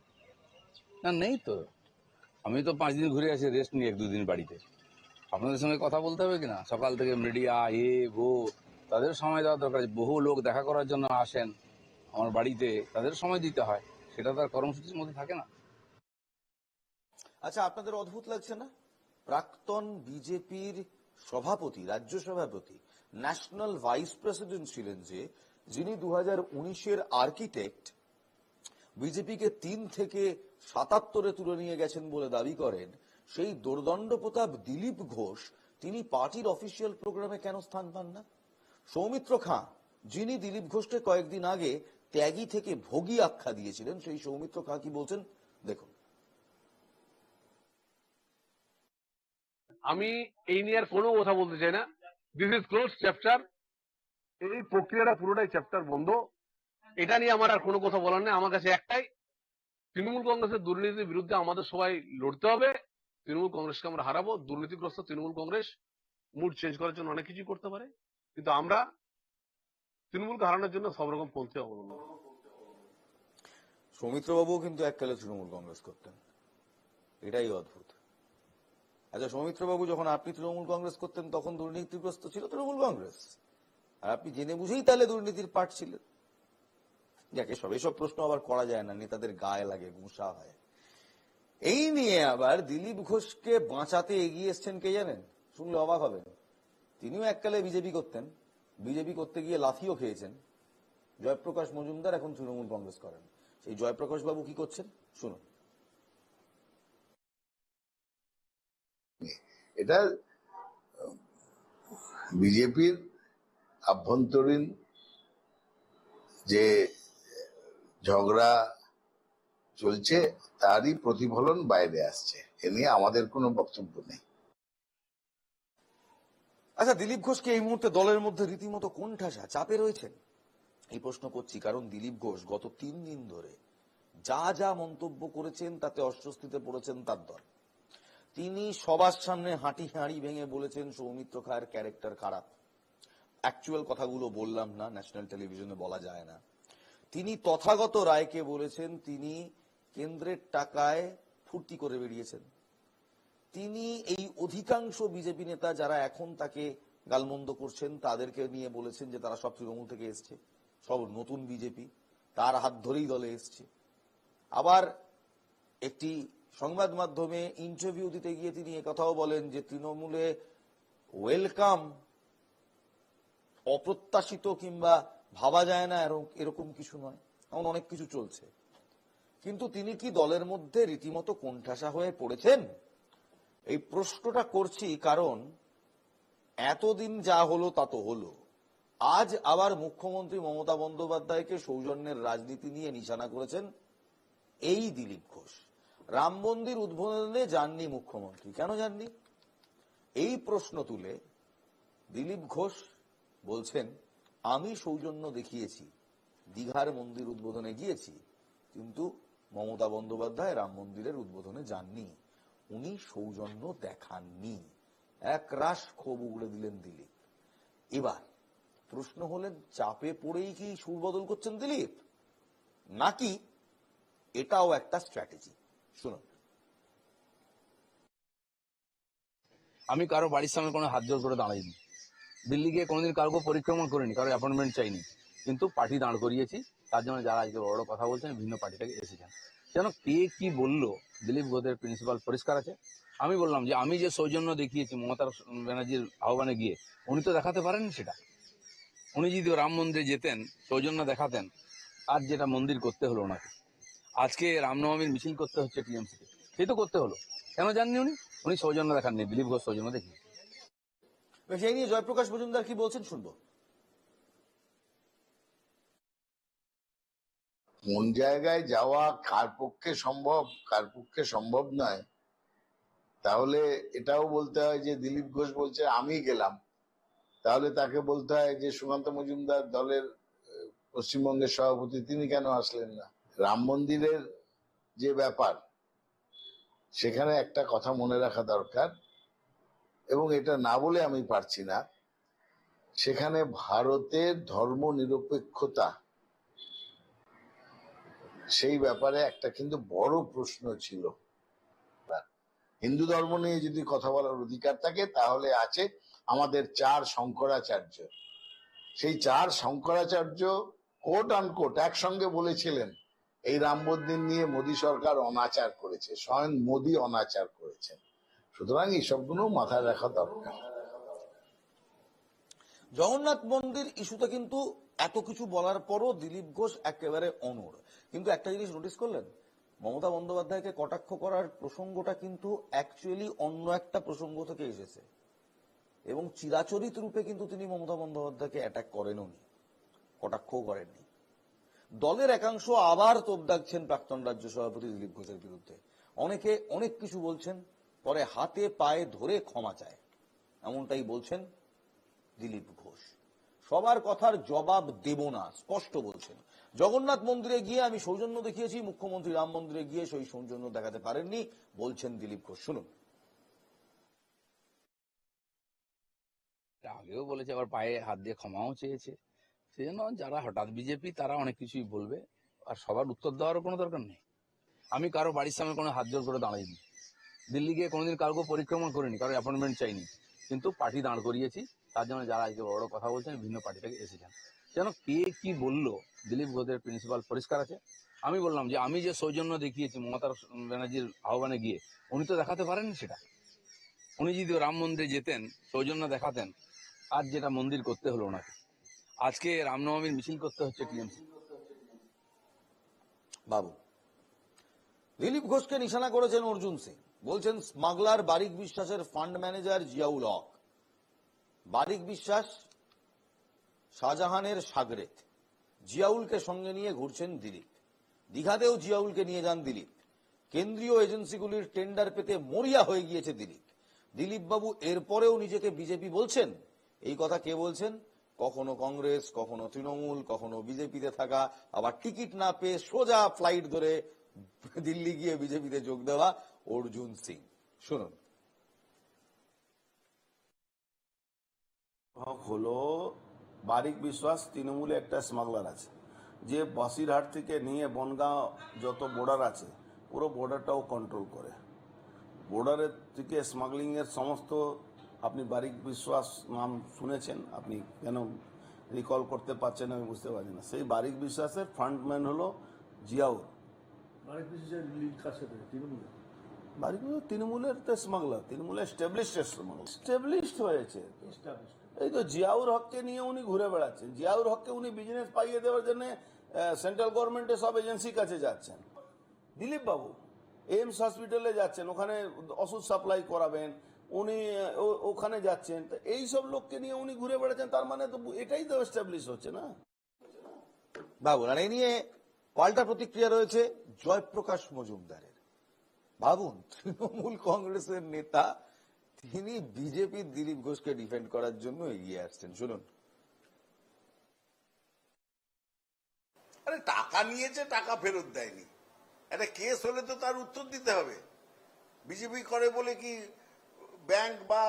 [SPEAKER 9] না, নেই তো। আমি তো 5 দিন ঘুরে আসি রেস্ট নিয়ে, 1-2 দিন বাড়িতে। আপনাদের সঙ্গে কথা বলতে হবে কিনা, সকাল থেকে মিডিয়া তাদের সময় দেওয়া দরকার। বহু লোক দেখা করার জন্য আসেন আমার বাড়িতে, তাদের সময় দিতে হয়, সেটা তার কর্মসূচির মধ্যে থাকে না।
[SPEAKER 1] আচ্ছা, আপনাদের অদ্ভুত লাগছে না? প্রাক্তন বিজেপির সভাপতি, রাজ্য সভাপতি, ন্যাশনাল ভাইস প্রেসিডেন্ট ছিলেন যিনি 2019-এর আর্কিটেক্ট, বিজেপিকে 3 থেকে 77-এ তুলে নিয়ে গেছেন বলে দাবি করেন, সেই দোর্দণ্ড প্রতাপ দিলীপ ঘোষ তিনি পার্টির অফিসিয়াল প্রোগ্রামে কেন স্থান পান না? সৌমিত্র খাঁ, যিনি দিলীপ ঘোষকে কয়েকদিন আগে ত্যাগী থেকে ভোগী আখ্যা দিয়েছিলেন, সেই সৌমিত্র খাঁ কি বলছেন দেখুন।
[SPEAKER 11] আমি এই নিয়ে আর কোনো কথা বলতে চাই না। This is close chapter. এই প্রক্রিয়াটা পুরোটাই চ্যাপ্টার বন্ধ। এটা নিয়ে আমার আর কোনো কথা বলার নেই। আমার কাছে একটাই, তৃণমূল কংগ্রেসের দুর্নীতির বিরুদ্ধে আমাদের সবাই লড়তে হবে। তৃণমূল কংগ্রেসকে আমরা হারাবো। দুর্নীতিগ্রস্ত তৃণমূল কংগ্রেস মুড চেঞ্জ করার জন্য অনেক কিছু করতে পারে, কিন্তু আমরা তৃণমূলকে হারানোর জন্য সব রকম পন্থী অবলম্বন।
[SPEAKER 1] সৌমিত্রবাবু কিন্তু এককালে তৃণমূল কংগ্রেস করতেন, এটাই অদ্ভুত। আচ্ছা, সৌমিত্রবাবু যখন আপনি তৃণমূল কংগ্রেস করতেন তখন দুর্নীতিগ্রস্ত ছিল তৃণমূল কংগ্রেস, আর আপনি জেনে বুঝেই তাহলে দুর্নীতির পার্ট ছিলেন। যাকে এসব প্রশ্ন আবার করা যায় না, নেতাদের গায়ে লাগে, গুঁসা হয়। এই নিয়ে আবার দিলীপ ঘোষকে বাঁচাতে এগিয়ে এসছেন কে জানেন? শুনলে অবাক হবেন। তিনিও এককালে বিজেপি করতেন, বিজেপি করতে গিয়ে লাফিও খেয়েছেন। জয়প্রকাশ মজুমদার এখন তৃণমূল কংগ্রেস করেন। সেই জয়প্রকাশ বাবু কি করছেন শুনুন।
[SPEAKER 6] এটা বিজেপির আভ্যন্তরীণ যে ঝগড়া চলছে তারই প্রতিফলন বাইরে আসছে, এ নিয়ে আমাদের কোনো বক্তব্য নেই।
[SPEAKER 1] আচ্ছা, দিলীপ ঘোষকে এই মুহূর্তে দলের মধ্যে রীতিমতো কোণঠাসা চাপে রয়েছেন এই প্রশ্ন করছি, কারণ দিলীপ ঘোষ গত 3 দিন ধরে যা যা মন্তব্য করেছেন তাতে অস্বস্তিতে পড়েছেন তার দল। তিনি সবার সামনে হাঁড়ি ভেঙে বলেছেন সৌমিত্র খায়ের ক্যারেক্টার খারাপ। অ্যাকচুয়াল কথাগুলো বললাম না, ন্যাশনাল টেলিভিশনে বলা যায় না। তিনি তথাগত রায়কে বলেছেন তিনি কেন্দ্রের টাকায় ফুর্তি করে বেরিয়েছেন। তিনি এই অধিকাংশ বিজেপি নেতা যারা এখন তাকে গালমন্দ করছেন তাদেরকে নিয়ে বলেছেন যে তারা সব তৃণমূল থেকে এসছে, সব নতুন বিজেপি, তার হাত ধরেই দলে এসছে। আবার একটি সংবাদ মাধ্যমে ইন্টারভিউ দিতে গিয়ে তিনি একথাও বলেন যে তৃণমূলে ওয়েলকাম অপ্রত্যাশিত কিংবা ভাবা যায় না এরকম কিছু নয়, এমন অনেক কিছু চলছে। কিন্তু তিনি কি দলের মধ্যে রীতিমতো কোণঠাসা হয়ে পড়েছেন? এই প্রশ্নটা করছি কারণ এতদিন যা হলো তা তো হলো, আজ আবার মুখ্যমন্ত্রী মমতা বন্দ্যোপাধ্যায়কে সৌজন্যের রাজনীতি নিয়ে নিশানা করেছেন এই দিলীপ ঘোষ। রাম মন্দির উদ্বোধনে যাননি মুখ্যমন্ত্রী, কেন যাননি এই প্রশ্ন তুলে দিলীপ ঘোষ বলছেন আমি সৌজন্য দেখিয়েছি, দীঘার মন্দির উদ্বোধনে গিয়েছি, কিন্তু মমতা বন্দ্যোপাধ্যায় রাম মন্দিরের উদ্বোধনে যাননি, উনি সৌজন্য দেখাননি। এক রাশ ক্ষোভ উগড়ে দিলেন দিলীপ। এবার প্রশ্ন হলেন চাপে পড়েই কি সুর বদল করছেন দিলীপ, নাকি এটাও একটা স্ট্র্যাটেজি? শুনুন।
[SPEAKER 9] আমি কারো বাড়ির সামনে কোনো হাত জোর করে দাঁড়াইনি, দিল্লি গিয়ে কোনোদিন কারো পরিক্রমা করিনি, কারো অ্যাপয়েন্টমেন্ট চাইনি, কিন্তু পার্টি দাঁড় করিয়েছি তার জন্য যারা আজকে বড় বড় কথা বলছেন ভিন্ন পার্টি থেকে এসেছেন। যেন কে কি বললো, দিলীপ ঘোষের প্রিন্সিপাল পরিষ্কার আছে। আমি বললাম যে আমি যে সৌজন্য দেখিয়েছি মমতা ব্যানার্জির আহ্বানে গিয়ে, উনি তো দেখাতে পারেননি সেটা। উনি যদি রাম মন্দিরে যেতেন, সৌজন্য দেখাতেন, আর যেটা মন্দির করতে হলো ওনাকে, আজকে রামনবমীর মিছিল করতে হচ্ছে টিএমসিকে, সেই তো করতে হলো। কেন জাননি উনি সৌজন্য দেখাননি, দিলীপ ঘোষ সৌজন্য দেখিয়ে।
[SPEAKER 1] সেই নিয়ে জয়প্রকাশ মজুমদার কি বলছেন শুনবো।
[SPEAKER 6] কোন জায়গায় যাওয়া কার পক্ষে সম্ভব কার পক্ষে সম্ভব নয়, তাহলে এটাও বলতে হয় যে দিলীপ ঘোষ বলছে আমি গেলাম, তাহলে তাকে বলতে হয় যে সুকান্ত মজুমদার দলের পশ্চিমবঙ্গের সভাপতি, তিনি কেন আসলেন না। রাম মন্দিরের যে ব্যাপার, সেখানে একটা কথা মনে রাখা দরকার, এবং এটা না বলে আমি পারছি না, সেখানে ভারতের ধর্ম নিরপেক্ষতা, সেই ব্যাপারে একটা কিন্তু বড় প্রশ্ন ছিল। হিন্দু ধর্ম নিয়ে যদি কথা বলার অধিকার থাকে, তাহলে আছে আমাদের 4 শঙ্করাচার্য। সেই 4 শঙ্করাচার্য কোট আনকোট একসঙ্গে বলেছিলেন এই রাম মন্দির নিয়ে মোদী সরকার অনাচার করেছে, স্বয়ং মোদী অনাচার করেছেন। সুতরাং এইসবগুলো মাথায় রাখা দরকার।
[SPEAKER 1] জগন্নাথ মন্দির ইস্যুতে কিন্তু এত কিছু বলার পরও দিলীপ ঘোষ একেবারে অনড়। কিন্তু একটা জিনিস নোটিস করলেন, মমতা বন্দ্যোপাধ্যায়কে কটাক্ষ করার প্রসঙ্গটা কিন্তু অ্যাকচুয়ালি অন্য একটা প্রসঙ্গ থেকে এসেছে, এবং চিরাচরিত রূপে কিন্তু তিনি মমতা বন্দ্যোপাধ্যায়কে অ্যাটাক করেনও নি, কটাক্ষও করেননি। দলের একাংশ আবার তোপ দাগছেন প্রাক্তন রাজ্য সভাপতি দিলীপ ঘোষের বিরুদ্ধে। অনেকে অনেক কিছু বলছেন, পরে হাতে পায়ে ধরে ক্ষমা চায়, এমনটাই বলছেন দিলীপ ঘোষ। সবার কথার জবাব দেব না, স্পষ্ট বলছেন। জগন্নাথ মন্দিরে গিয়ে আমি সৌজন্য দেখিয়েছি, মুখ্যমন্ত্রী রাম মন্দিরে গিয়ে সেই সৌজন্য দেখাতে পারেননি, বলছেন দিলীপ ঘোষ। শুনুন।
[SPEAKER 9] আগেও বলেছে, আবার পায়ে হাত দিয়ে ক্ষমাও চেয়েছে। সেই জন্য যারা হঠাৎ বিজেপি, তারা অনেক কিছুই বলবে, আর সবার উত্তর দেওয়ারও কোনো দরকার নেই। আমি কারো বাড়ির সামনে কোনো হাত জোর করে দাঁড়াইনি, দিল্লি গিয়ে কোনোদিন কাউকে পরিক্রমা করিনি, কারো অ্যাপয়েন্টমেন্ট চাইনি, কিন্তু পার্টি দাঁড় করিয়েছি। তার জন্য যারা আজকে বড় বড় কথা বলছেন ভিন্ন পার্টি থেকে এসেছেন। যেন কে কি বললো, দিলীপ ঘোষের প্রিন্সিপাল পরিষ্কার আছে। আমি বললাম যে আমি যে সৌজন্য দেখিয়েছি মমতা ব্যানার্জির আহ্বানে গিয়ে, উনি তো দেখাতে পারেননি সেটা। উনি যদি রাম মন্দিরে যেতেন, সৌজন্য দেখাতেন, আর যেটা মন্দির করতে হলো ওনাকে, আজকে রামনবমীর মিছিল করতে হচ্ছে টিএমসি।
[SPEAKER 1] বাবু, দিলীপ ঘোষকে নিশানা করেছেন অর্জুন সিং, বলছেন স্মাগলার বারিক বিশ্বাসের ফান্ড ম্যানেজার জিয়াউল হক। বারিক বিশ্বাস শাহজাহানের সাগরেত, জিয়াউলকে সঙ্গে নিয়ে ঘুরছেন দিলীপ। দীঘাতেও জিয়াউলকে নিয়ে যান দিলীপ। কেন্দ্রীয় এজেন্সিগুলির টেন্ডার পেতে মরিয়া হয়ে গিয়েছে দিলীপ। দিলীপ বাবু এরপরেও নিজেকে বিজেপি বলছেন। এই কথা কে বলছেন? কখনো কংগ্রেস, কখনো তৃণমূল, কখনো বিজেপিতে থাকা, আবার টিকিট না পেয়ে সোজা ফ্লাইট ধরে দিল্লি গিয়ে বিজেপিতে যোগ দেওয়া অর্জুন সিং। শুনুন।
[SPEAKER 12] হলো বারিক বিশ্বাস তৃণমূলে একটা স্মাগলার আছে, যে বসিরহাট থেকে নিয়ে বনগাঁও যত বর্ডার আছে পুরো বর্ডারটাও কন্ট্রোল করে। বর্ডারের থেকে স্মাগলিং এর সমস্ত, আপনি বারিক বিশ্বাস নাম শুনেছেন, আপনি কেন রিকল করতে পারছেন আমি বুঝতে পারছি না। সেই বারিক বিশ্বাসের ফ্রন্টম্যান হলো জিয়াউল। বারিক বিশ্বাসের তৃণমূলের তো স্মাগলার, তৃণমূলের স্টেবলিশড হয়েছে। এই তো জিয়াউর হককে নিয়ে উনি ঘুরে বেড়াচ্ছেন। জিয়াউর হককে উনি বিজনেস পাইয়ে দেওয়ার জন্য সেন্ট্রাল গভর্নমেন্টের সব এজেন্সির কাছে যাচ্ছেন। দিলীপ বাবু এইমস হসপিটালে যাচ্ছেন, ওখানে ওষুধ সাপ্লাই করাবেন, উনি ওখানে যাচ্ছেন। তো এইসব লোককে নিয়ে উনি ঘুরে বেড়াচ্ছেন, তার মানে তো এটাই তো এস্টাবলিশ হচ্ছে না
[SPEAKER 1] বাবু। আর এই নিয়ে পাল্টা প্রতিক্রিয়া রয়েছে জয়প্রকাশ মজুমদারের। ভাবুন, তৃণমূল কংগ্রেসের নেতা, তিনি বিজেপি দিলীপ ঘোষকে ডিফেন্ড করার জন্য এগিয়ে আসছেন। শুনুন।
[SPEAKER 5] আরে টাকা নিয়েছে, টাকা ফেরত দেয়নি, একটা কেস হলে তো তার উত্তর দিতে হবে। বিজেপি করে বলে কি ব্যাংক বা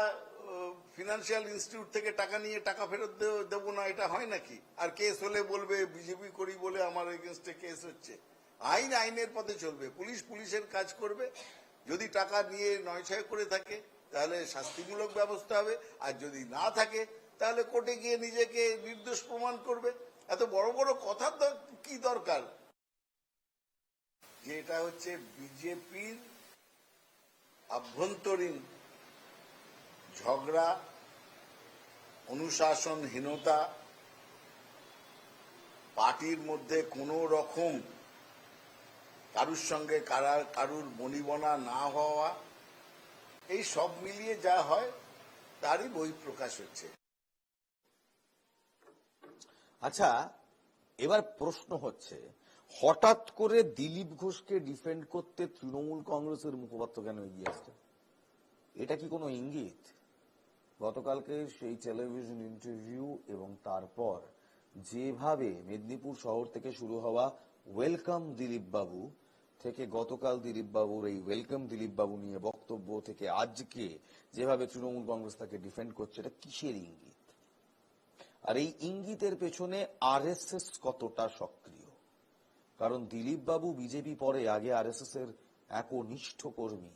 [SPEAKER 5] ফিনান্সিয়াল ইনস্টিটিউট থেকে টাকা নিয়ে টাকা ফেরত দেবো না, এটা হয় নাকি? আর কেস হলে বলবে বিজেপি করি বলে আমার এগেনস্টে কেস হচ্ছে। আইন আইনের পথে চলবে, পুলিশ পুলিশের কাজ করবে। যদি টাকা নিয়ে নয়ছয় করে থাকে তাহলে শাস্তিমূলক ব্যবস্থা হবে, আর যদি না থাকে তাহলে কোর্টে গিয়ে নিজেকে নির্দোষ প্রমাণ করবে।
[SPEAKER 6] এত বড় বড় কথা কি দরকার? যে এটা হচ্ছে বিজেপির আভ্যন্তরীণ ঝগড়া, অনুশাসনহীনতা, পার্টির মধ্যে কোনো রকম কারুর সঙ্গে কারুর বনিবনা না হওয়া, এই সব মিলিয়ে যা হয় তারই বহিঃপ্রকাশ হচ্ছে।
[SPEAKER 1] আচ্ছা, এবার প্রশ্ন হচ্ছে, হঠাৎ করে দিলীপ ঘোষকে ডিফেন্ড করতে তৃণমূল কংগ্রেসের মুখপাত্র কেন এগিয়ে আসছে? এটা কি কোনো ইঙ্গিত? গতকালকে সেই টেলিভিশন ইন্টারভিউ এবং তারপর যেভাবে মেদিনীপুর শহর থেকে শুরু হওয়া ওয়েলকাম দিলীপ বাবু থেকে গতকাল দিলীপ বাবুর এই ওয়েলকাম দিলীপ বাবু নিয়ে বক্তব্য থেকে আজকে যেভাবে তৃণমূল কংগ্রেস তাকে ডিফেন্ড করছে, এটা কিসের ইঙ্গিত? আর এই ইঙ্গিতের পেছনে আরএসএস কতটা সক্রিয়? কারণ দিলীপ বাবু বিজেপি পরে, আগে আরএসএস এর একনিষ্ঠ কর্মী।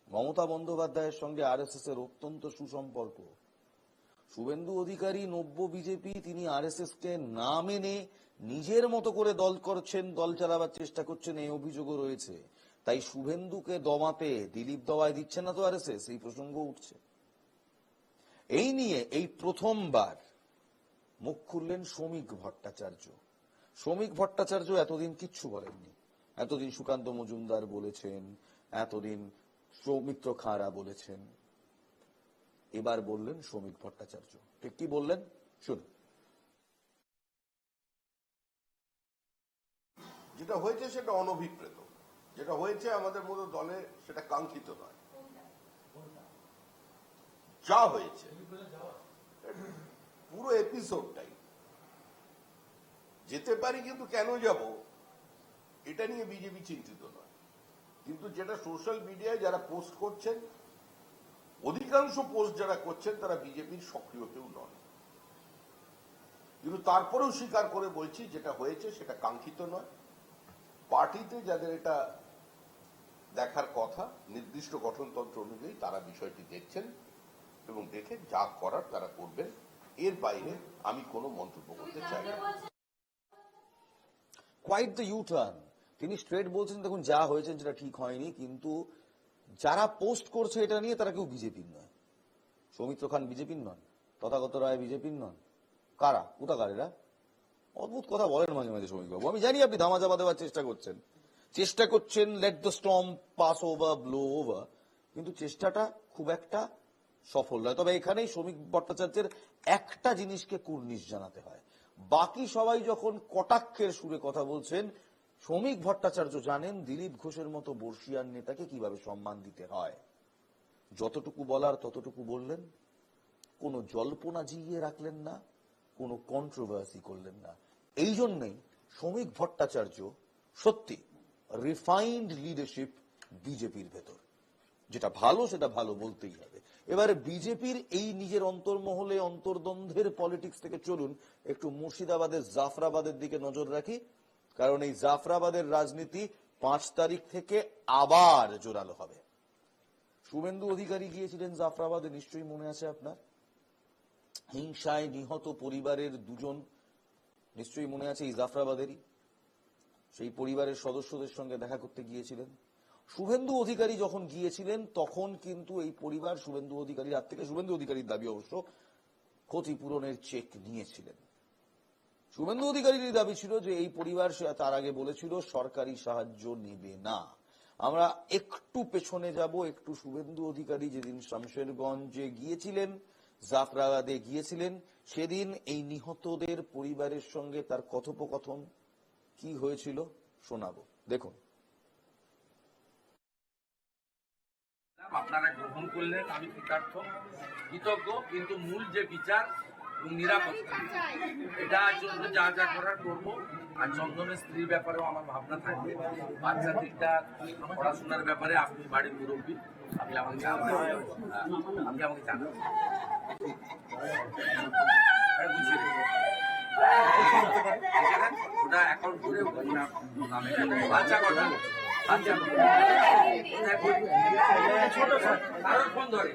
[SPEAKER 1] মমতা বন্দ্যোপাধ্যায়ের সঙ্গে আরএসএস এর অত্যন্ত সুসম্পর্ক। শুভেন্দু অধিকারী নব্য বিজেপি, তিনি আরএসএস কে না মেনে নিজের মতো করে দল করছেন, দল চালাবার চেষ্টা করছেন, এই অভিযোগও রয়েছে। তাই শুভেন্দুকে দমাতে দিলীপ দওয়ায় দিচ্ছে না তো আরএসএস, এই প্রসঙ্গ উঠছে। এই নিয়ে এই প্রথমবার মুখ খুললেন শ্রমিক ভট্টাচার্য। শ্রমিক ভট্টাচার্য এতদিন কিচ্ছু বলেননি। এতদিন সুকান্ত মজুমদার বলেছেন, এতদিন সৌমিত্র খাঁরা বলেছেন, এবার বললেন শ্রমিক ভট্টাচার্য। ঠিক কি বললেন শুনুন।
[SPEAKER 8] যেটা হয়েছে সেটা অনভিপ্রেত, যেটা হয়েছে আমাদের মতো দলে সেটা কাঙ্ক্ষিত নয়। যা হয়েছে পুরো এপিসোডটাই, যেতে পারি কিন্তু কেন যাব এটা নিয়ে বিজেপি চিন্তিত নয়। কিন্তু যেটা সোশ্যাল মিডিয়ায় যারা পোস্ট করছেন, অধিকাংশ পোস্ট যারা করছেন তারা বিজেপির সক্রিয় কেউ নন। কিন্তু তারপরেও স্বীকার করে বলছি, যেটা হয়েছে সেটা কাঙ্ক্ষিত নয়। পার্টিতে যাদের এটা দেখার কথা, নির্দিষ্ট গঠনতন্ত্র অনুযায়ী তারা বিষয়টি দেখছেন এবং দেখে যা করার তারা করবেন। এর বাইরে আমি কোনো মন্তব্য করতে চাই না।
[SPEAKER 1] Quite the U turn. তিনি স্ট্রেট বলছেন, দেখুন যা হয়েছে যেটা ঠিক হয়নি, কিন্তু যারা পোস্ট করছে এটা নিয়ে তারা কেউ বিজেপির নয়। সৌমিত্র খান বিজেপির নন, তথাগত রায় বিজেপির নন। কারা? কোথাকার এরা? অদ্ভুত কথা বলেন মাঝে মাঝে শ্রমিকবাবু। আমি জানি আপনি ধামাচাপা দেওয়ার চেষ্টা করছেন, let the storm pass over, blow over, কিন্তু চেষ্টাটা খুব একটা সফল নয়। তবে এখানেই শ্রমিক ভট্টাচার্যের একটা জিনিসকে কুর্নিশ জানাতে হয়। বাকি সবাই যখন কটাক্ষের সুরে কথা বলছেন, শ্রমিক ভট্টাচার্য জানেন দিলীপ ঘোষের মতো বর্ষিয়ান নেতাকে কিভাবে সম্মান দিতে হয়। যতটুকু বলার ততটুকু বললেন, কোনো জল্পনা জিইয়ে রাখলেন না, কোনো কন্ট্রোভার্সি করলেন না। এই জন্যই শ্রমিক ভট্টাচার্য সত্যি রিফাইন্ড লিডারশিপ বিজেপির ভেতর। যেটা ভালো সেটা ভালো বলতেই হবে। এবারে বিজেপির এই নিজের অন্তর্মহলে অন্তর্দ্বন্দ্বের পলিটিক্স থেকে চলুন একটু মুর্শিদাবাদের জাফরাবাদের দিকে নজর রাখি। কারণ এই জাফরাবাদের রাজনীতি 5 তারিখ থেকে আবার জোরালো হবে। শুভেন্দু অধিকারী গিয়েছিলেন জাফরাবাদে, নিশ্চয়ই মনে আছে আপনার। হিংসায় নিহত পরিবারের 2 জন, নিশ্চয়ই মনে আছে, এই জাফরাবাদেরই। সেই পরিবারের সদস্যদের সঙ্গে দেখা করতে গিয়েছিলেন। শুভেন্দু অধিকারী যখন গিয়েছিলেন তখন কিন্তু এই পরিবার শুভেন্দু অধিকারীর হাত থেকে, শুভেন্দু অধিকারীর দাবি অবশ্য, ক্ষতিপূরণের চেক নিয়েছিলেন। শুভেন্দু অধিকারীর দাবি ছিল যে এই পরিবার তার আগে বলেছিল সরকারি সাহায্য নেবে না। আমরা একটু পেছনে যাব, একটু শুভেন্দু অধিকারী যেদিন শামশেরগঞ্জে গিয়েছিলেন, জাফরাবাদে গিয়েছিলেন, সেদিন এই নিহতদের পরিবারের সঙ্গে তার কথোপকথন কি হয়েছিল শোনাবো, দেখুন।
[SPEAKER 9] আপনারা গ্রহণ করলেন, আমি কৃতজ্ঞ, কিন্তু মূল যে বিচার এবং নিরাপত্তা, এটার জন্য যা যা করার করবো। আর চন্দনের স্ত্রীর ব্যাপারেও আমার ভাবনা থাকবে। বাচ্চা দিকটা পড়াশোনার ব্যাপারে আপনি বাড়ির মুরব্বী, আপনি আমাকে জানাবেন। ওটা অ্যাকাউন্ট করে বাচ্চা কটা, ছোট কারোর ফোন ধরে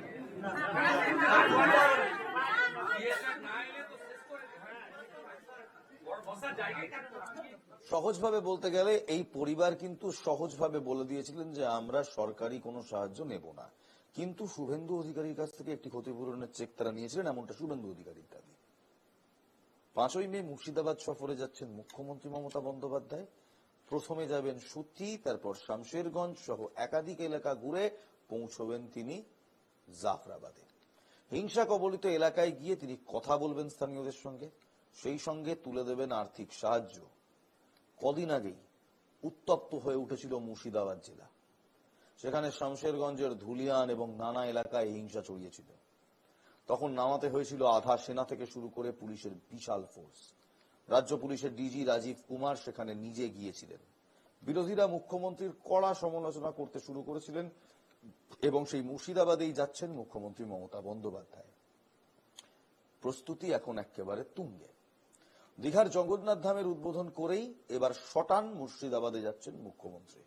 [SPEAKER 9] বড়
[SPEAKER 1] সহজভাবে বলতে গেলে এই পরিবার কিন্তু সহজভাবে বলে দিয়েছিলেন যে আমরা সরকারি কোনো সাহায্য নেব না, কিন্তু শুভেন্দু অধিকারীর কাছ থেকে একটি ক্ষতিপূরণের চেক তারা নিয়েছিলেন, এমনটা শুভেন্দু অধিকারীর দাবি। 5ই মে মুর্শিদাবাদ সফরে যাচ্ছেন মুখ্যমন্ত্রী মমতা বন্দ্যোপাধ্যায়। প্রথমে যাবেন সুতি, তারপর শামশেরগঞ্জ সহ একাধিক এলাকা ঘুরে পৌঁছবেন তিনি জাফরাবাদে। হিংসা কবলিত এলাকায় গিয়ে তিনি কথা বলবেন স্থানীয়দের সঙ্গে, সেই সঙ্গে তুলে দেবেন আর্থিক সাহায্য। কদিন আগেই উত্তপ্ত হয়ে উঠেছিল মুর্শিদাবাদ জেলা। সেখানে শামশেরগঞ্জের ধুলিয়ান এবং নানা এলাকায় হিংসা ছড়িয়েছিল। তখন নামাতে হয়েছিল আধা সেনা থেকে শুরু করে পুলিশের বিশাল ফোর্স। রাজ্য পুলিশের ডিজি রাজীব কুমার সেখানে নিজে গিয়েছিলেন। বিরোধীরা মুখ্যমন্ত্রীর কড়া সমালোচনা করতে শুরু করেছিলেন এবং সেই মুর্শিদাবাদেই যাচ্ছেন মুখ্যমন্ত্রী মমতা বন্দ্যোপাধ্যায়। প্রস্তুতি এখন একেবারে তুঙ্গে। দীঘার জগন্নাথ ধামের উদ্বোধন করেই এবার শটান মুর্শিদাবাদে যাচ্ছেন মুখ্যমন্ত্রী।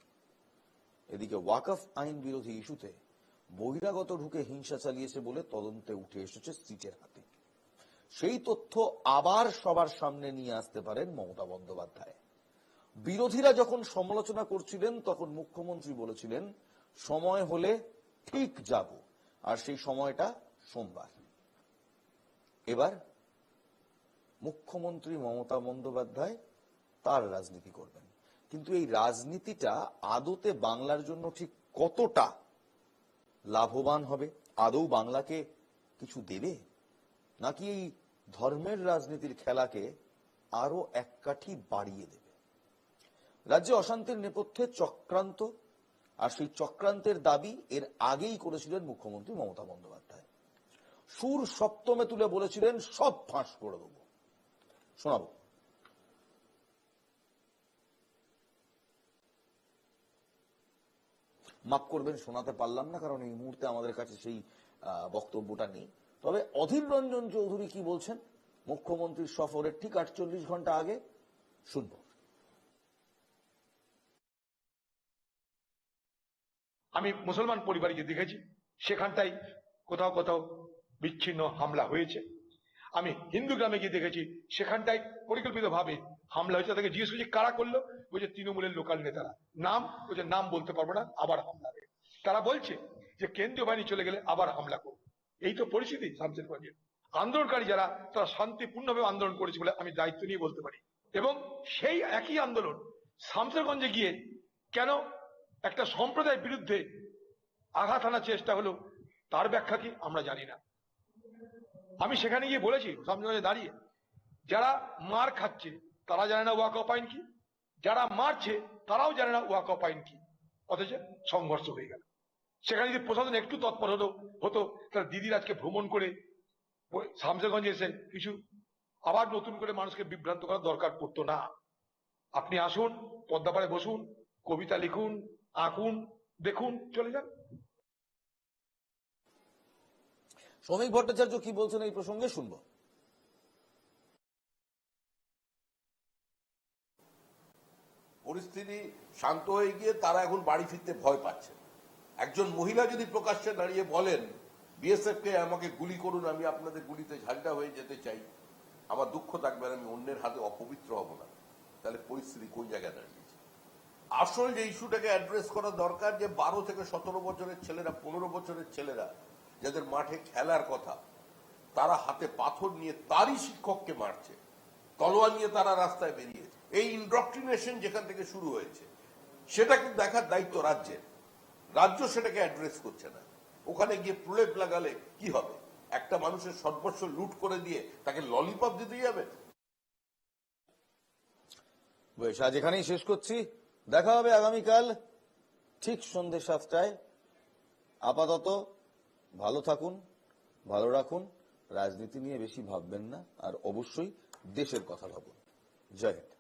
[SPEAKER 1] এদিকে ওয়াকফ আইন বিরোধী ইস্যুতে বহিরাগত ঢুকে হিংসা চালিয়েছে বলে তদন্তে উঠে এসেছে সিটের হাতে। সেই তথ্য আবার সবার সামনে নিয়ে আসতে পারেন মমতা বন্দ্যোপাধ্যায়। বিরোধীরা যখন সমালোচনা করছিলেন তখন মুখ্যমন্ত্রী বলেছিলেন সময় হলে ঠিক যাব, আর সেই সময়টা সোমবার। এবার মুখ্যমন্ত্রী মমতা বন্দ্যোপাধ্যায় তার রাজনীতি করবেন, কিন্তু এই রাজনীতিটা আদতে বাংলার জন্য ঠিক কতটা লাভবান হবে? আদৌ বাংলাকে কিছু দেবে, নাকি এই ধর্মের রাজনীতির খেলাকে আরো এক কাঠি বাড়িয়ে দেবে? রাজ্যে অশান্তির নেপথ্যে চক্রান্ত, আর সেই চক্রান্তের দাবি এর আগেই করেছিলেন মুখ্যমন্ত্রী মমতা বন্দ্যোপাধ্যায়। সুর সপ্তমে তুলে বলেছিলেন সব ফাঁস করে দেব। শোনাবো। মাফ করবেন, শোনাতে পারলাম না, কারণ এই মুহূর্তে আমাদের কাছে সেই বক্তব্যটা নেই। তবে অধীর রঞ্জন চৌধুরী কি বলছেন মুখ্যমন্ত্রীর সফরের ঠিক 48 ঘন্টা আগে, শুনব।
[SPEAKER 4] আমি মুসলমান পরিবারে যে দেখেছি সেখানটাই কোথাও কোথাও বিচ্ছিন্ন হামলা হয়েছে। আমি হিন্দু গ্রামে গিয়ে দেখেছি সেখানটাই পরিকল্পিতভাবে হামলা হয়েছে। তাদেরকে জিজ্ঞেস করছি কারা করলো, বলছে তৃণমূলের লোকাল নেতারা। নাম বলছে নাম বলতে পারবো না, আবার হামলা হবে। তারা বলছে যে কেন্দ্রীয় বাহিনী চলে গেলে আবার হামলা করবে। এই তো পরিস্থিতি শামশেরগঞ্জে। আন্দোলনকারী যারা, তারা শান্তিপূর্ণভাবে আন্দোলন করেছে বলে আমি দায়িত্ব নিয়ে বলতে পারি। এবং সেই একই আন্দোলন শামশেরগঞ্জে গিয়ে কেন একটা সম্প্রদায়ের বিরুদ্ধে আঘাত আনার চেষ্টা হলো, তার ব্যাখ্যা কি আমরা জানি না। আমি সেখানে গিয়ে বলেছি শামশেরগঞ্জে দাঁড়িয়ে, যারা মার খাচ্ছে তারা জানে না ওয়াকফ আইন কি, যারা মারছে তারাও জানে না ওয়াকফ আইন কি, অথচ সংঘর্ষ হয়ে গেল। সেখানে যদি প্রশাসন একটু তৎপর হতো তাহলে দিদির আজকে ভ্রমণ করে শামশেরগঞ্জে এসে কিছু আবার নতুন করে মানুষকে বিভ্রান্ত করার দরকার পড়তো না। আপনি আসুন, পদ্মাপাড়ে বসুন, কবিতা লিখুন, আঁকুন, দেখুন, চলে যান।
[SPEAKER 1] শ্রমিক ভট্টাচার্য কি বলছেন এই প্রসঙ্গে, শুনব।
[SPEAKER 8] পরিস্থিতি শান্ত হয়ে গিয়ে তারা এখন বাড়ি ফিরতে ভয় পাচ্ছে। একজন মহিলা যদি প্রকাশ্যে দাঁড়িয়ে বলেন বিএসএফ কে আমাকে গুলি করুন, আমি আপনাদের গুলিতে ঝান্ডা হয়ে যেতে চাই, আমার দুঃখ থাকবে, আমি অন্যের হাতে অপবিত্র হব না, তাহলে পরিস্থিতি কোন জায়গায় দাঁড়িয়েছে? আসল যে ইস্যুটাকে অ্যাড্রেস করা দরকার, যে 12 থেকে 17 বছরের ছেলেরা, 15 বছরের ছেলেরা যাদের মাঠে খেলার কথা, তারা হাতে পাথর নিয়ে তারই শিক্ষককে মারছে, তলোয়ার নিয়ে তারা রাস্তায় বেরিয়েছে। এই ইনডক্ট্রিনেশন যেখান থেকে শুরু হয়েছে সেটাকে দেখার দায়িত্ব রাজ্যের। রাজ্য সেটাকে অ্যাড্রেস করছে না। ওখানে গিয়ে প্রলেপ লাগালে কি হবে? একটা মানুষের সর্বস্ব লুট করে দিয়ে তাকে ললিপপ দিতে যাবে?
[SPEAKER 1] বেশ, আজ এখানেই শেষ করছি। দেখা হবে আগামীকাল ঠিক সন্ধ্যে 7টায়। আপাতত ভালো থাকুন, ভালো রাখুন, রাজনীতি নিয়ে বেশি ভাববেন না, আর অবশ্যই দেশের কথা ভাবুন। জয় হিন্দ।